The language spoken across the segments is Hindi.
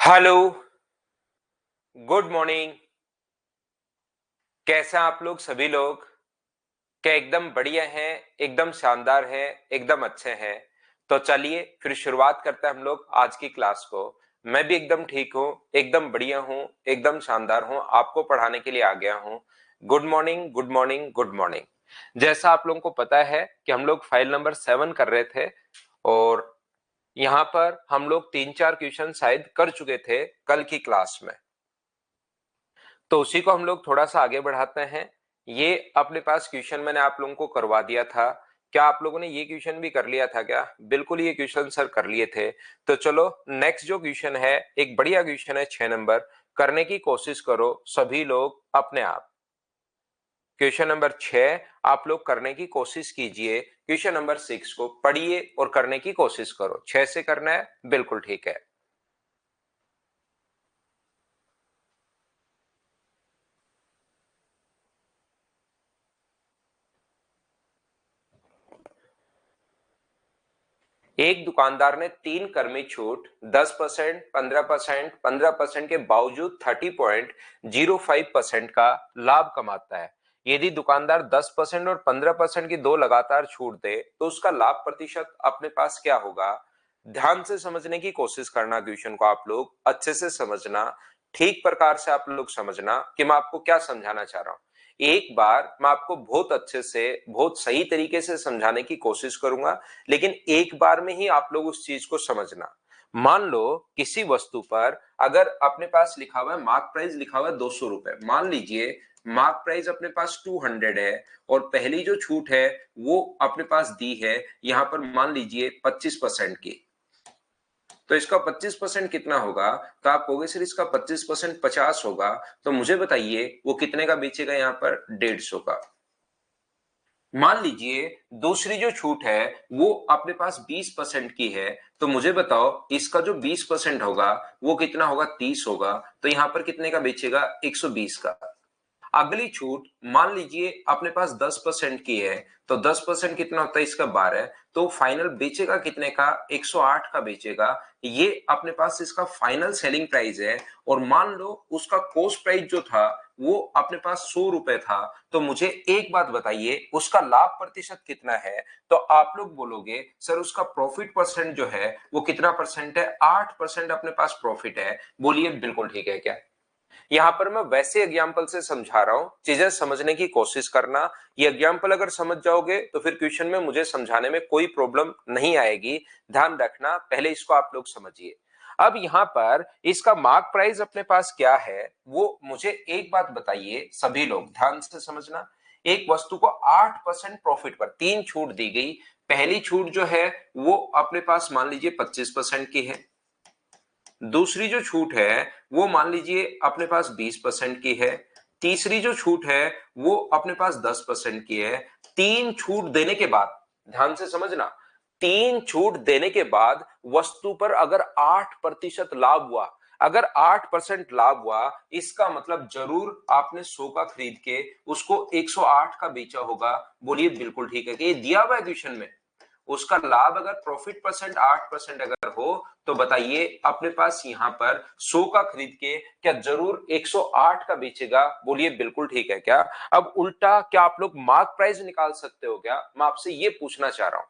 Hello, good morning. कैसे हैं आप लोग सभी लोग? क्या एकदम बढ़िया हैं, एकदम शानदार है, एकदम अच्छे हैं? तो चलिए फिर शुरुआत करते हैं हम लोग आज की क्लास को। मैं भी एकदम ठीक हूँ, एकदम बढ़िया हूँ, एकदम शानदार हूँ, आपको पढ़ाने के लिए आ गया हूँ। Good morning, good morning, good morning. जैसा आप लोगों को पता है कि हम लोग फाइल नंबर 7 कर रहे थे और यहाँ पर हम लोग 3-4 क्वेश्चन शायद कर चुके थे कल की क्लास में। तो उसी को हम लोग थोड़ा सा आगे बढ़ाते हैं। ये अपने पास क्वेश्चन मैंने आप लोगों को करवा दिया था। क्या आप लोगों ने ये क्वेश्चन भी कर लिया था क्या? बिल्कुल, ये क्वेश्चन सर कर लिए थे। तो चलो नेक्स्ट जो क्वेश्चन है, एक बढ़िया क्वेश्चन है 6 नंबर। करने की कोशिश करो सभी लोग अपने आप। क्वेश्चन नंबर 6 आप लोग करने की कोशिश कीजिए। क्वेश्चन नंबर 6 को पढ़िए और करने की कोशिश करो। 6 से करना है, बिल्कुल ठीक है। एक दुकानदार ने 3 कर्मी छूट 10%, 15%, 15% के बावजूद 30.05% का लाभ कमाता है। यदि दुकानदार 10% और 15% की दो लगातार छूट दे तो उसका लाभ प्रतिशत अपने पास क्या होगा? ध्यान से समझने की कोशिश करना, क्वेश्चन को आप लोग अच्छे से समझना, ठीक प्रकार से आप लोग समझना कि मैं आपको क्या समझाना चाह रहा हूं। एक बार मैं आपको बहुत अच्छे से, बहुत सही तरीके से समझाने की कोशिश करूंगा, लेकिन एक बार में ही आप लोग उस चीज को समझना। मान लो किसी वस्तु पर अगर अपने पास लिखा हुआ है, मार्क प्राइस लिखा हुआ है 200 रुपए, मान लीजिए मार्क प्राइस अपने पास 200 है और पहली जो छूट है वो अपने पास दी है यहां पर मान लीजिए 25% की। तो इसका 25% कितना होगा? तो आप कहोगे सर इसका 25% 50 होगा। तो मुझे बताइए वो कितने का बेचेगा? यहाँ पर 150 का। मान लीजिए दूसरी जो छूट है वो अपने पास 20% की है। तो मुझे बताओ इसका जो 20% होगा वो कितना होगा? 30 होगा। तो यहां पर कितने का बेचेगा? 120 का। अगली छूट मान लीजिए अपने पास 10% की है। तो 10% कितना होता है इसका? 12। तो फाइनल बेचेगा कितने का? 108 का बेचेगा। ये अपने पास इसका फाइनल सेलिंग प्राइस है। और मान लो उसका कॉस्ट प्राइस जो था वो अपने पास 100 रुपए था। तो मुझे एक बात बताइए उसका लाभ प्रतिशत कितना है? तो आप लोग बोलोगे सर उसका प्रॉफिट परसेंट जो है वो कितना परसेंट है? 8% अपने पास प्रॉफिट है। बोलिए बिल्कुल ठीक है क्या? यहां पर मैं वैसे एग्जाम्पल से समझा रहा हूं, चीजें समझने की कोशिश करना। ये एग्जाम्पल अगर समझ जाओगे तो फिर क्वेश्चन में मुझे समझाने में कोई प्रॉब्लम नहीं आएगी। ध्यान रखना, पहले इसको आप लोग समझिए। अब यहां पर इसका मार्क प्राइस अपने पास क्या है वो मुझे एक बात बताइए, सभी लोग ध्यान से समझना। एक वस्तु को 8% प्रॉफिट पर 3 छूट दी गई। पहली छूट जो है वो अपने पास मान लीजिए 25% की है। दूसरी जो छूट है वो मान लीजिए अपने पास 20% की है। तीसरी जो छूट है वो अपने पास 10% की है। 3 छूट देने के बाद, ध्यान से समझना, 3 छूट देने के बाद वस्तु पर अगर 8% लाभ हुआ, अगर 8% लाभ हुआ, इसका मतलब जरूर आपने 100 का खरीद के उसको 108 का बेचा होगा। बोलिए बिल्कुल ठीक है कि ये दिया हुआ है क्वेश्चन में। उसका लाभ अगर प्रॉफिट परसेंट 8% अगर हो तो बताइए अपने पास यहां पर 100 का खरीद के क्या जरूर 108 का बेचेगा? बोलिए बिल्कुल ठीक है क्या? अब उल्टा क्या आप लोग मार्क प्राइस निकाल सकते हो क्या? मैं आपसे ये पूछना चाह रहा हूं।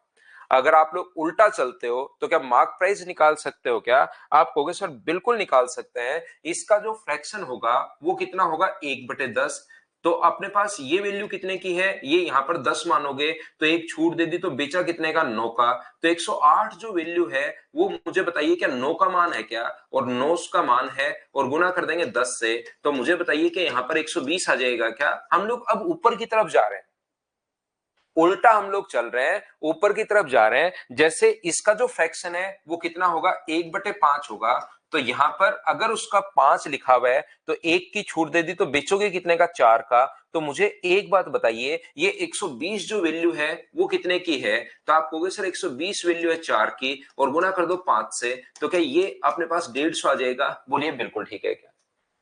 अगर आप लोग उल्टा चलते हो तो क्या मार्क प्राइस निकाल सकते हो क्या? आप कहोगे सर बिल्कुल निकाल सकते हैं। इसका जो फ्रैक्शन होगा वो कितना होगा? 1/10। तो अपने पास ये वैल्यू कितने की है? ये यहां पर 10 मानोगे तो एक छूट दे दी तो बेचा कितने का? 9 का। तो 108 जो वैल्यू है वो मुझे बताइए क्या 9 का मान है क्या? और 9 का मान है और गुना कर देंगे 10 से। तो मुझे बताइए कि यहां पर 120 आ जाएगा क्या? हम लोग अब ऊपर की तरफ जा रहे हैं, उल्टा हम लोग चल रहे हैं, ऊपर की तरफ जा रहे हैं। जैसे इसका जो फ्रैक्शन है वो कितना होगा? 1/5 होगा। तो यहां पर अगर उसका 5 लिखा हुआ है तो एक की छूट दे दी तो बेचोगे कितने का? 4 का। तो मुझे एक बात बताइए ये 120 जो वैल्यू है वो कितने की है? तो आप कहोगे सर 120 वैल्यू है 4 की और गुना कर दो 5 से। तो क्या ये अपने पास 150 आ जाएगा? बोलिए बिल्कुल ठीक है क्या?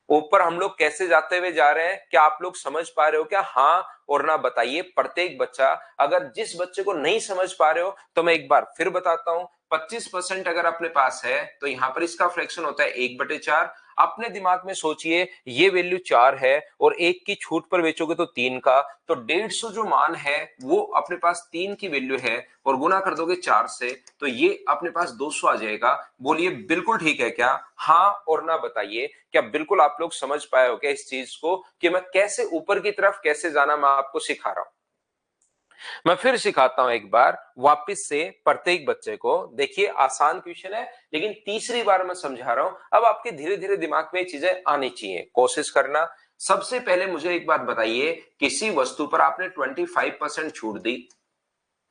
ऊपर हम लोग कैसे जाते हुए जा रहे हैं, क्या आप लोग समझ पा रहे हो क्या? हाँ और ना बताइए प्रत्येक बच्चा। अगर जिस बच्चे को नहीं समझ पा रहे हो तो मैं एक बार फिर बताता हूं। 25% अगर अपने पास है तो यहां पर इसका फ्रैक्शन होता है 1/4। अपने दिमाग में सोचिए ये वैल्यू 4 है और 1 की छूट पर बेचोगे तो 3 का, तो 150 जो मान है वो अपने पास 3 की वैल्यू है और गुना कर दोगे 4 से तो ये अपने पास 200 आ जाएगा। बोलिए बिल्कुल ठीक है क्या? हाँ और ना बताइए। क्या बिल्कुल आप लोग समझ पाए हो क्या इस चीज को कि मैं कैसे ऊपर की तरफ कैसे जाना मैं आपको सिखा रहा हूं? मैं फिर सिखाता हूं एक बार वापस से प्रत्येक बच्चे को। देखिए आसान क्वेश्चन है लेकिन तीसरी बार मैं समझा रहा हूं। अब आपके धीरे धीरे दिमाग में ये चीजें आनी चाहिए, कोशिश करना। सबसे पहले मुझे एक बात बताइए, किसी वस्तु पर आपने 25% छूट दी।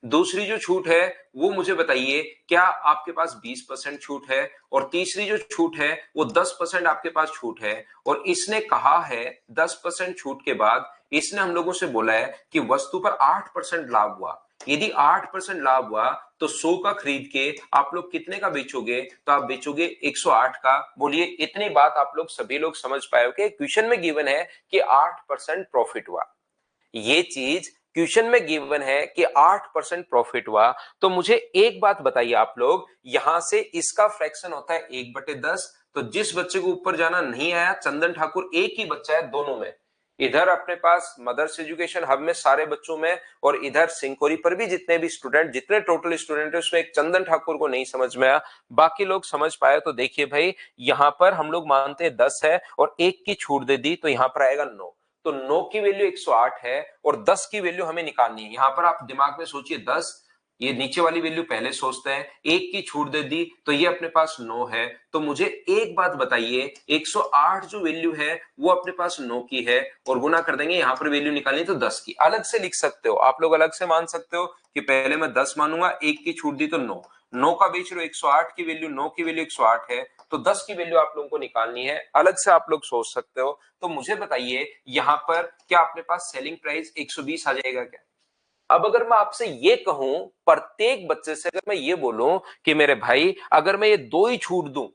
दूसरी जो छूट है वो मुझे बताइए क्या आपके पास 20% छूट है, और तीसरी जो छूट है वो 10% आपके पास छूट है। और इसने कहा है 10% छूट के बाद इसने हम लोगों से बोला है कि वस्तु पर 8% लाभ हुआ। यदि 8% लाभ हुआ तो 100 का खरीद के आप लोग कितने का बेचोगे? तो आप बेचोगे 108 का। बोलिए इतनी बात आप लोग सभी लोग समझ पाए हो कि क्वेश्चन में गिवन है कि 8% प्रॉफिट हुआ। ये चीज क्वेश्चन में गिवन है कि 8% प्रॉफिट हुआ। तो मुझे एक बात बताइए आप लोग, यहां से इसका फ्रैक्शन होता है 1/10। तो जिस बच्चे को ऊपर जाना नहीं आया, चंदन ठाकुर एक ही बच्चा है दोनों में। इधर अपने पास मदर्स एजुकेशन हब में सारे बच्चों में और इधर सिंकोरी पर भी जितने भी स्टूडेंट, जितने टोटल स्टूडेंट है उसमें एक चंदन ठाकुर को नहीं समझ में आया, बाकी लोग समझ पाए। तो देखिए भाई यहां पर हम लोग मानते हैं 10 है और एक की छूट दे दी तो यहां पर आएगा 9। तो 9 की वैल्यू 108 है और 10 की वैल्यू हमें निकालनी है। यहां पर आप दिमाग में सोचिए 10, ये नीचे वाली वैल्यू पहले सोचते हैं, एक की छूट दे दी तो ये अपने पास 9 है। तो मुझे एक बात बताइए, 108 जो वैल्यू है वो अपने पास 9 की है और गुना कर देंगे, यहां पर वैल्यू निकालनी तो 10 की। अलग से लिख सकते हो आप लोग, अलग से मान सकते हो कि पहले मैं 10 मानूंगा, एक की छूट दी तो 9, 9 का बेच रहे हो 108 की वैल्यू, 9 की वैल्यू 108 है तो 10 की वैल्यू आप लोगों को निकालनी है। अलग से आप लोग सोच सकते हो। तो मुझे बताइए यहां पर क्या अपने पास सेलिंग प्राइस 120 आ जाएगा क्या? अब अगर मैं आपसे ये कहूं, प्रत्येक बच्चे से अगर मैं ये बोलूं कि मेरे भाई अगर मैं ये दो ही छूट दूं,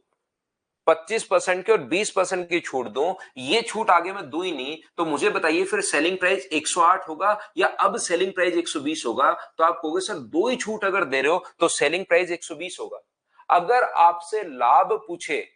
25% की और 20% की छूट दूं, ये छूट आगे मैं दूं ही नहीं, तो मुझे बताइए फिर सेलिंग प्राइस 108 होगा या अब सेलिंग प्राइस 120 होगा? तो आप कहोगे सर दो ही छूट अगर दे रहे हो तो सेलिंग प्राइस 120 होगा। अगर आपसे लाभ पूछे,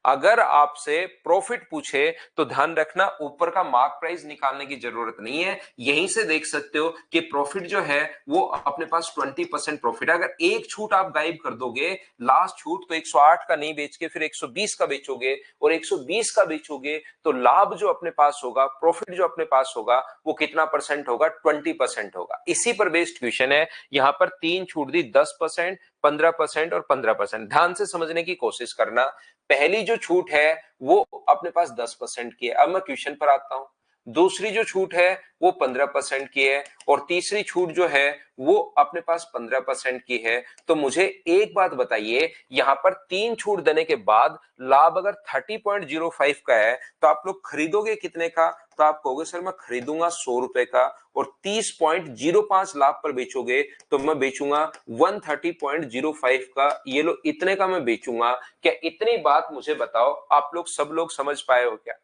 अगर आपसे प्रॉफिट पूछे तो ध्यान रखना ऊपर का मार्क प्राइस निकालने की जरूरत नहीं है। यहीं से देख सकते हो कि प्रॉफिट जो है वो अपने पास 20% प्रॉफिट है। अगर एक छूट आप गायब कर दोगे, लास्ट छूट, तो 108 का नहीं बेच के फिर 120 का बेचोगे और 120 का बेचोगे तो लाभ जो अपने पास होगा, प्रॉफिट जो अपने पास होगा वो कितना परसेंट होगा? 20% होगा। इसी पर बेस्ड क्वेश्चन है। यहां पर तीन छूट दी, 10%, 15% और 15%। ध्यान से समझने की कोशिश करना। पहली जो छूट है वो अपने पास 10% की है। अब मैं क्वेश्चन पर आता हूं। दूसरी जो छूट है वो 15% की है और तीसरी छूट जो है वो अपने पास 15% की है। तो मुझे एक बात बताइए, यहां पर तीन छूट देने के बाद लाभ अगर 30.05 का है तो आप लोग खरीदोगे कितने का? तो आप कहोगे सर मैं खरीदूंगा 100 रुपए का, और 30.05 लाभ पर बेचोगे तो मैं बेचूंगा 130.05 का। ये लो इतने का मैं बेचूंगा। क्या इतनी बात मुझे बताओ आप लोग सब लोग समझ पाए हो क्या?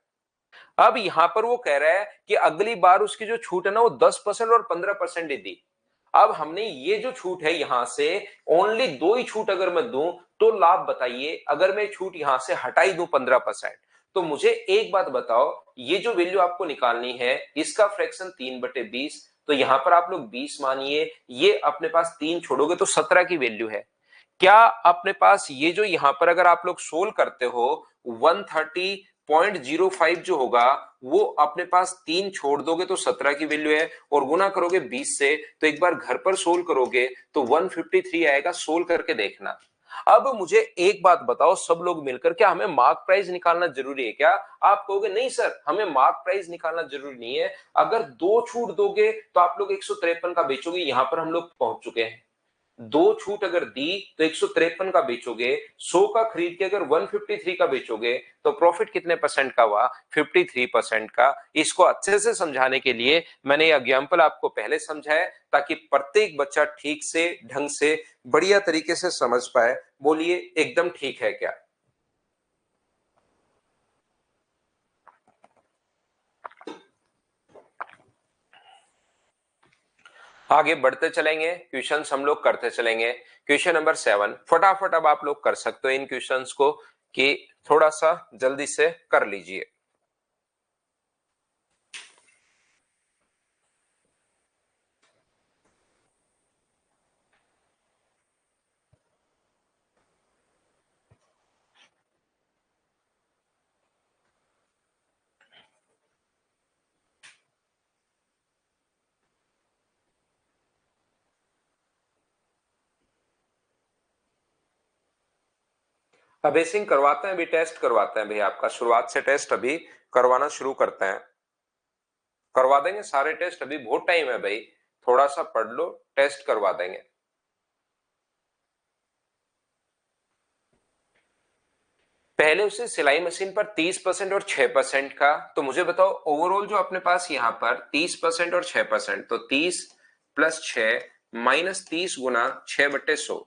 अब यहां पर वो कह रहा है कि अगली बार उसकी जो छूट है ना वो 10% और 15% ही दी। अब हमने ये जो छूट है यहां से ओनली दो ही छूट अगर मैं दूं तो लाभ बताइए, अगर मैं छूट यहां से हटाई दूं 15%, तो मुझे एक बात बताओ, ये जो वैल्यू आपको निकालनी है इसका फ्रैक्शन 3/20। तो यहां पर आप लोग 20 मानिए, ये अपने पास तीन छोड़ोगे तो 17 की वैल्यू है। क्या अपने पास ये जो यहां पर अगर आप लोग सोल्व करते हो 130.05 जो होगा वो अपने पास तीन छोड़ दोगे तो 17 की वैल्यू है और गुना करोगे 20 से, तो एक बार घर पर सोल्व करोगे तो 153 आएगा। सोल्व करके देखना। अब मुझे एक बात बताओ सब लोग मिलकर, क्या हमें मार्क प्राइस निकालना जरूरी है क्या? आप कहोगे नहीं सर हमें मार्क प्राइस निकालना जरूरी नहीं है। अगर दो छूट दोगे तो आप लोग 153 का बेचोगे, यहां पर हम लोग पहुंच चुके हैं। दो छूट अगर दी तो 153 का बेचोगे, 100 का खरीद के अगर 153 का बेचोगे तो प्रॉफिट कितने परसेंट का हुआ? 53% का। इसको अच्छे से समझाने के लिए मैंने ये एग्जांपल आपको पहले समझाया ताकि प्रत्येक बच्चा ठीक से, ढंग से, बढ़िया तरीके से समझ पाए। बोलिए एकदम ठीक है क्या? आगे बढ़ते चलेंगे, क्वेश्चंस हम लोग करते चलेंगे। क्वेश्चन नंबर 7 फटाफट अब आप लोग कर सकते हो इन क्वेश्चंस को, कि थोड़ा सा जल्दी से कर लीजिए। अब बेसिंग करवाते हैं, अभी टेस्ट करवाते हैं भैया आपका, शुरुआत से टेस्ट अभी करवाना शुरू करते हैं। करवा देंगे सारे टेस्ट, अभी बहुत टाइम है भाई, थोड़ा सा पढ़ लो, टेस्ट करवा देंगे। पहले उसे सिलाई मशीन पर 30% और 6% का, तो मुझे बताओ ओवरऑल जो अपने पास यहाँ पर 30% और 6%, तो 30 प्लस 6 माइनस 30 गुना 6/100,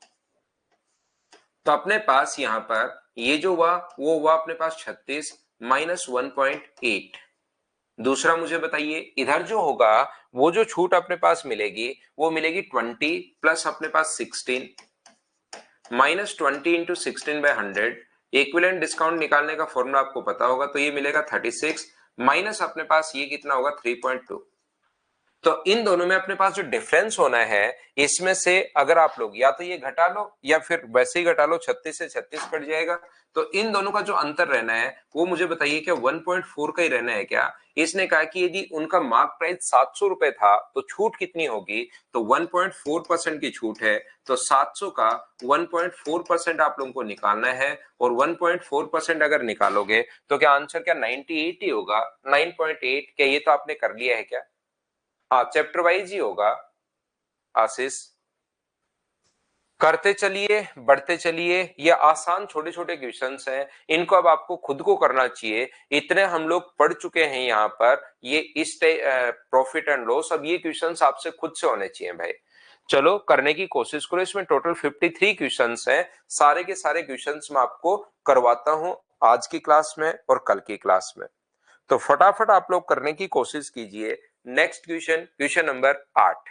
तो अपने पास यहाँ पर ये जो हुआ वो हुआ अपने पास 36 माइनस 1.8। दूसरा मुझे बताइए इधर जो होगा वो जो छूट अपने पास मिलेगी वो मिलेगी 20 प्लस अपने पास 16 माइनस 20 इंटू 16/100। इक्विवेलेंट डिस्काउंट निकालने का फॉर्मूला आपको पता होगा, तो ये मिलेगा 36 माइनस अपने पास ये कितना होगा 3.2। तो इन दोनों में अपने पास जो डिफरेंस होना है, इसमें से अगर आप लोग या तो ये घटा लो या फिर वैसे ही घटा लो, 36 से 36 कट जाएगा। तो इन दोनों का जो अंतर रहना है वो मुझे बताइए क्या 1.4 का ही रहना है क्या? इसने कहा कि यदि उनका मार्क प्राइस 700 रुपए था तो छूट कितनी होगी, तो 1.4% की छूट है, तो 700 का 1.4% आप लोगों को निकालना है, और 1.4% अगर निकालोगे तो क्या आंसर क्या 98 ही होगा? 9.8 क्या ये तो आपने कर लिया है क्या? हाँ चैप्टर वाइज ही होगा आशीष। करते चलिए, बढ़ते चलिए, ये आसान छोटे छोटे क्वेश्चंस हैं, इनको अब आपको खुद को करना चाहिए। इतने हम लोग पढ़ चुके हैं यहाँ पर, ये इस प्रॉफिट एंड लॉस, अब ये क्वेश्चंस आपसे खुद से होने चाहिए भाई। चलो करने की कोशिश करो, इसमें टोटल 53 क्वेश्चंस हैं, सारे के सारे क्वेश्चंस मैं आपको करवाता हूं आज की क्लास में और कल की क्लास में। तो फटाफट आप लोग करने की कोशिश कीजिए। Next question, question number 8।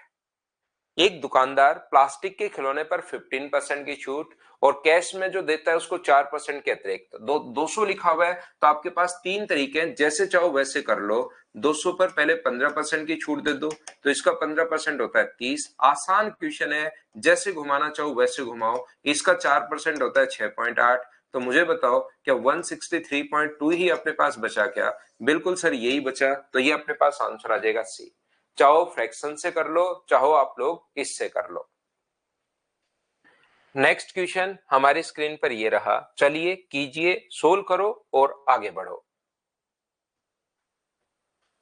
एक दुकानदार प्लास्टिक के खिलौने पर 15% की छूट और कैश में जो देता है उसको 4% के अतिरिक्त 200 लिखा हुआ है, तो आपके पास तीन तरीके हैं, जैसे चाहो वैसे कर लो। 200 पर पहले 15% की छूट दे दो, तो इसका 15% होता है 30। आसान क्वेश्चन है, जैसे घुमाना चाहो वैसे घुमाओ। इसका 4% होता है 6.8। तो मुझे बताओ क्या 163.2 ही अपने पास बचा क्या? बिल्कुल सर यही बचा, तो ये अपने पास आंसर आ जाएगा सी। चाहो फ्रैक्शन से कर लो, चाहो आप लोग इससे कर लो। नेक्स्ट क्वेश्चन हमारी स्क्रीन पर ये रहा, चलिए कीजिए, सोल्व करो और आगे बढ़ो।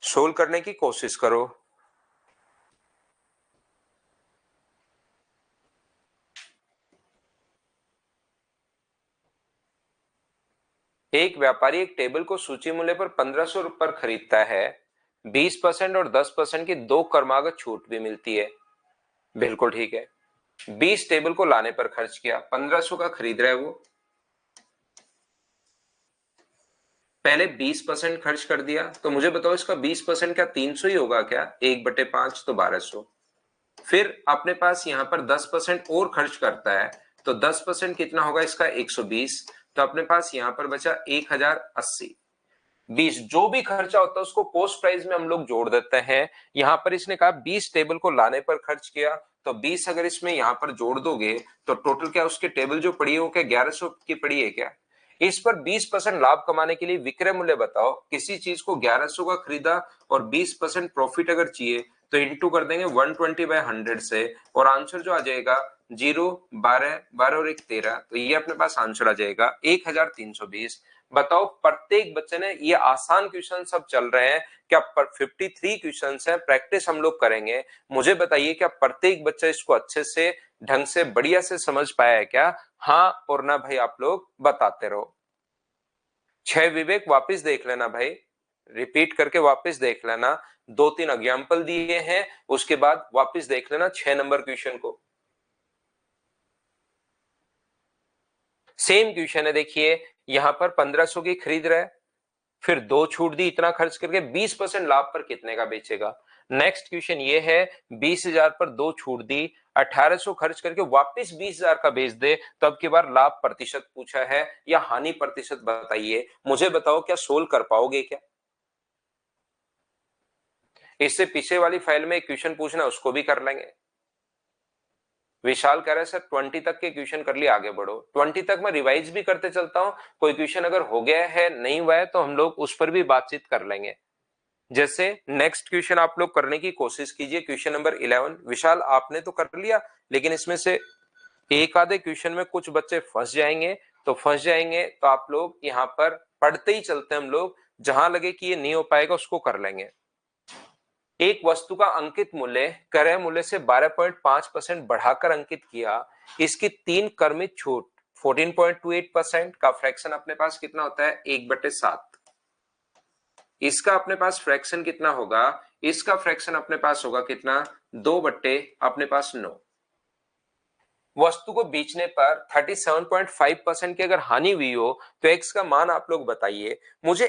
सोल्व करने की कोशिश करो। एक व्यापारी एक टेबल को सूची मूल्य पर 1500 पर खरीदता है, 20% और 10% की दो क्रमागत छूट भी मिलती है। बिल्कुल ठीक है। 20 टेबल को लाने पर खर्च किया, 1500 का खरीद रहा है वो, पहले 20% खर्च कर दिया, तो मुझे बताओ इसका 20% क्या 300 ही होगा क्या? 1/5 तो 1200। फिर अपने पास यहाँ पर 10% और खर्च करता है, तो 10% कितना होगा इसका 120, तो अपने पास यहाँ पर बचा 1080। 20 जो भी खर्चा होता है उसको कॉस्ट प्राइस में हम लोग जोड़ देते हैं। यहाँ पर इसने कहा 20 टेबल को लाने पर खर्च किया, तो 20 अगर इसमें यहाँ पर जोड़ दोगे तो टोटल क्या उसके टेबल जो पड़ी है वो क्या 1100 की पड़ी है क्या? इस पर 20% लाभ कमाने के लिए विक्रय मूल्य बताओ। किसी चीज को 1100 का खरीदा और 20% प्रॉफिट अगर चाहिए तो इंटू कर देंगे 120/100 से, और आंसर जो आ जाएगा 0, 12, 12 और 1 13, तो ये अपने पास आंसर आ जाएगा 1320। बताओ प्रत्येक बच्चे ने, ये आसान क्वेश्चन सब चल रहे हैं क्या? 53 क्वेश्चन है, प्रैक्टिस हम लोग करेंगे। मुझे बताइए क्या प्रत्येक बच्चा इसको अच्छे से ढंग से बढ़िया से समझ पाया है क्या? हाँ और ना भाई आप लोग बताते रहो। 6 विवेक वापस देख लेना भाई, रिपीट करके वापस देख लेना। 2-3 एग्जाम्पल दिए हैं, उसके बाद वापस देख लेना 6 नंबर क्वेश्चन को। सेम क्वेश्चन है, देखिए यहां पर 1500 की खरीद रहा है, फिर दो छूट दी, इतना खर्च करके 20% लाभ पर कितने का बेचेगा? नेक्स्ट क्वेश्चन ये है 20,000 पर 2 छूट दी, 1800 खर्च करके वापस 20,000 का बेच दे, तो अब की बार लाभ प्रतिशत पूछा है या हानि प्रतिशत बताइए। मुझे बताओ क्या सोल्व कर पाओगे क्या? इससे पीछे वाली फाइल में क्वेश्चन पूछना उसको भी कर लेंगे। विशाल कह रहा है सर 20 तक के क्वेश्चन कर लिए, आगे बढ़ो। 20 तक मैं रिवाइज भी करते चलता हूं, कोई क्वेश्चन अगर हो गया है नहीं हुआ है तो हम लोग उस पर भी बातचीत कर लेंगे। जैसे नेक्स्ट क्वेश्चन आप लोग करने की कोशिश कीजिए, क्वेश्चन नंबर 11। विशाल आपने तो कर लिया, लेकिन इसमें से एक आधे क्वेश्चन में कुछ बच्चे फंस जाएंगे, तो आप लोग यहाँ पर पढ़ते ही चलते हैं हम लोग, जहां लगे कि ये नहीं हो पाएगा उसको कर लेंगे। एक वस्तु का अंकित मूल्य क्रय मूल्य से 12.5% बढ़ाकर अंकित किया, इसकी 3 क्रमिक छूट 14.28% का फ्रैक्शन अपने पास कितना होता है? 1/7। इसका अपने पास फ्रैक्शन कितना होगा? इसका फ्रैक्शन अपने पास होगा कितना? 2/9। वस्तु को बेचने पर 37.5% की अगर हानि हुई हो तो एक्स का मान आप लोग बताइए। मुझे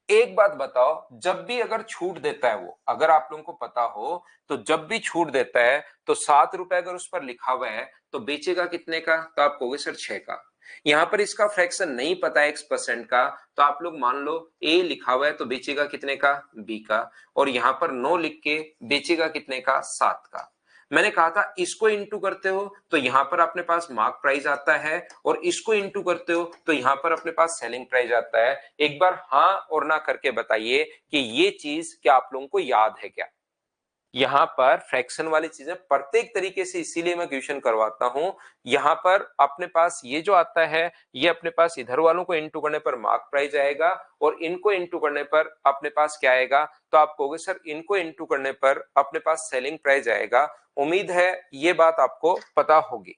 एक बात बताओ, जब भी अगर छूट देता है वो, अगर आप लोगों को पता हो तो जब भी छूट देता है तो 7 रुपए अगर उस पर लिखा हुआ है तो बेचेगा कितने का? तो आप कहोगे सर 6 का। यहां पर इसका फ्रैक्शन नहीं पता है x% का, तो आप लोग मान लो a लिखा हुआ है तो बेचेगा कितने का? b का। और यहां पर 9 लिख के बेचेगा कितने का? 7 का। मैंने कहा था इसको इंटू करते हो तो यहां पर अपने पास मार्क प्राइस आता है, और इसको इंटू करते हो तो यहां पर अपने पास सेलिंग प्राइस आता है। एक बार हाँ और ना करके बताइए कि ये चीज क्या आप लोगों को याद है क्या? यहां पर फ्रैक्शन वाली चीजें प्रत्येक तरीके से इसीलिए मैं क्वेश्चन करवाता हूं। यहां पर अपने पास ये जो आता है, ये अपने पास इधर वालों को इंटू करने पर मार्क प्राइस आएगा, और इनको इंटू करने पर अपने पास क्या आएगा? तो आप कहोगे सर इनको इंटू करने पर अपने पास सेलिंग प्राइस आएगा। उम्मीद है ये बात आपको पता होगी।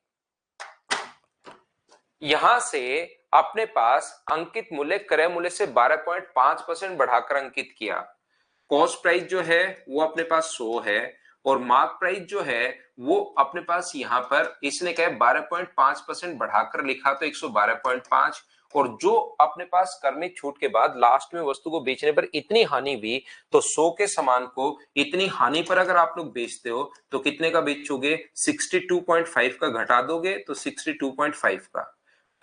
यहां से अपने पास अंकित मूल्य क्रय मूल्य से 12.5% बढ़ाकर अंकित किया। कॉस्ट प्राइस जो है वो अपने पास 100 है, और मार्क प्राइस जो है वो अपने पास यहां पर इसने क्या है 12.5% बढ़ाकर लिखा तो 112.5। और जो अपने पास क्रमिक छूट के बाद लास्ट में वस्तु को बेचने पर इतनी हानि हुई, तो 100 के समान को इतनी हानि पर अगर आप लोग बेचते हो तो कितने का बेचोगे? 62.5 का घटा दोगे तो 62.5 का।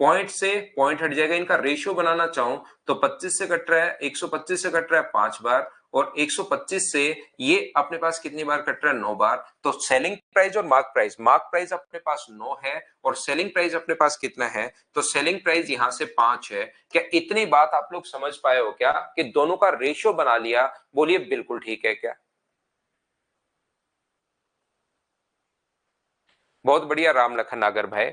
पॉइंट से पॉइंट हट जाएगा, इनका रेशियो बनाना चाहूं तो 25 से कट रहा है, 125 से कट रहा है 5 बार, और 125 से ये अपने पास कितनी बार कट रहा है? 9 बार। तो सेलिंग प्राइस और मार्क प्राइस अपने पास 9 है, और सेलिंग प्राइस अपने पास कितना है? तो सेलिंग प्राइस यहां से 5 है। क्या इतनी बात आप लोग समझ पाए हो क्या कि दोनों का रेशियो बना लिया? बोलिए बिल्कुल ठीक है क्या? बहुत बढ़िया राम लखन नागर भाई,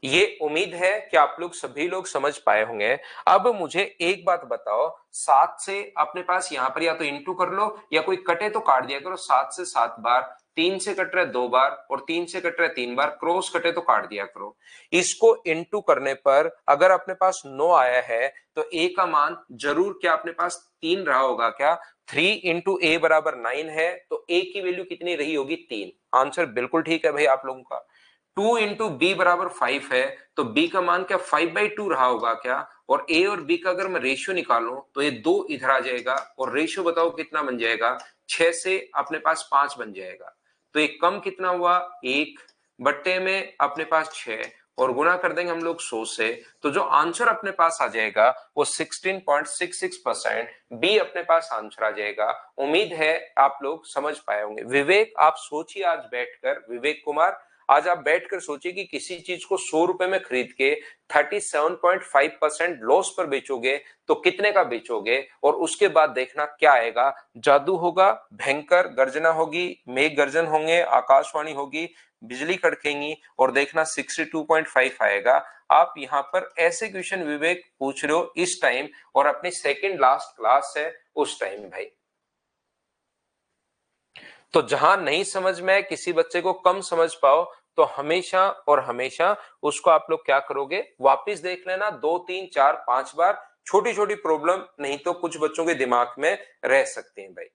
ये उम्मीद है कि आप लोग सभी लोग समझ पाए होंगे। अब मुझे एक बात बताओ, 7 से अपने पास यहां पर या तो इंटू कर लो या कोई कटे तो काट दिया करो। 7 से 7 बार, 3 से कट रहा है 2 बार, और 3 से कट रहा है 3 बार, क्रॉस कटे तो काट दिया करो। इसको इंटू करने पर अगर अपने पास 9 आया है तो ए का मान जरूर क्या अपने पास 3 रहा होगा क्या? 3 इंटू ए बराबर 9 है, तो ए की वैल्यू कितनी रही होगी? 3। आंसर बिल्कुल ठीक है भाई आप लोगों का। 2 इंटू बी बराबर 5 है, तो बी का मान क्या 5/2 रहा होगा क्या? और ए और बी का अगर मैं रेशियो निकालूं तो ये 2 इधर आ जाएगा, और रेशियो बताओ कितना बन जाएगा? 6 से अपने पास 5 बन जाएगा। तो ये कम कितना हुआ? 1 बट्टे में अपने पास 6, और गुणा कर देंगे हम लोग 100 से, तो जो आंसर अपने पास आ जाएगा वो 16.66%। बी अपने पास आंसर आ जाएगा। उम्मीद है आप लोग समझ पाए होंगे। विवेक आप सोचिए आज बैठकर, विवेक कुमार आज आप बैठकर सोचिए कि किसी चीज को 100 रुपए में खरीद के 37.5% लॉस पर बेचोगे तो कितने का बेचोगे, और उसके बाद देखना क्या आएगा। जादू होगा, भयंकर गर्जना होगी, मेघ गर्जन होंगे, आकाशवाणी होगी, बिजली कड़केंगी, और देखना 62.5 आएगा। आप यहाँ पर ऐसे क्वेश्चन विवेक पूछ रहे हो इस टाइम, और अपनी सेकेंड लास्ट क्लास है उस टाइम भाई। तो जहां नहीं समझ में किसी बच्चे को कम समझ पाओ तो हमेशा और हमेशा उसको आप लोग क्या करोगे? वापस देख लेना 2 3 4 5 बार। छोटी छोटी प्रॉब्लम नहीं तो कुछ बच्चों के दिमाग में रह सकती हैं भाई।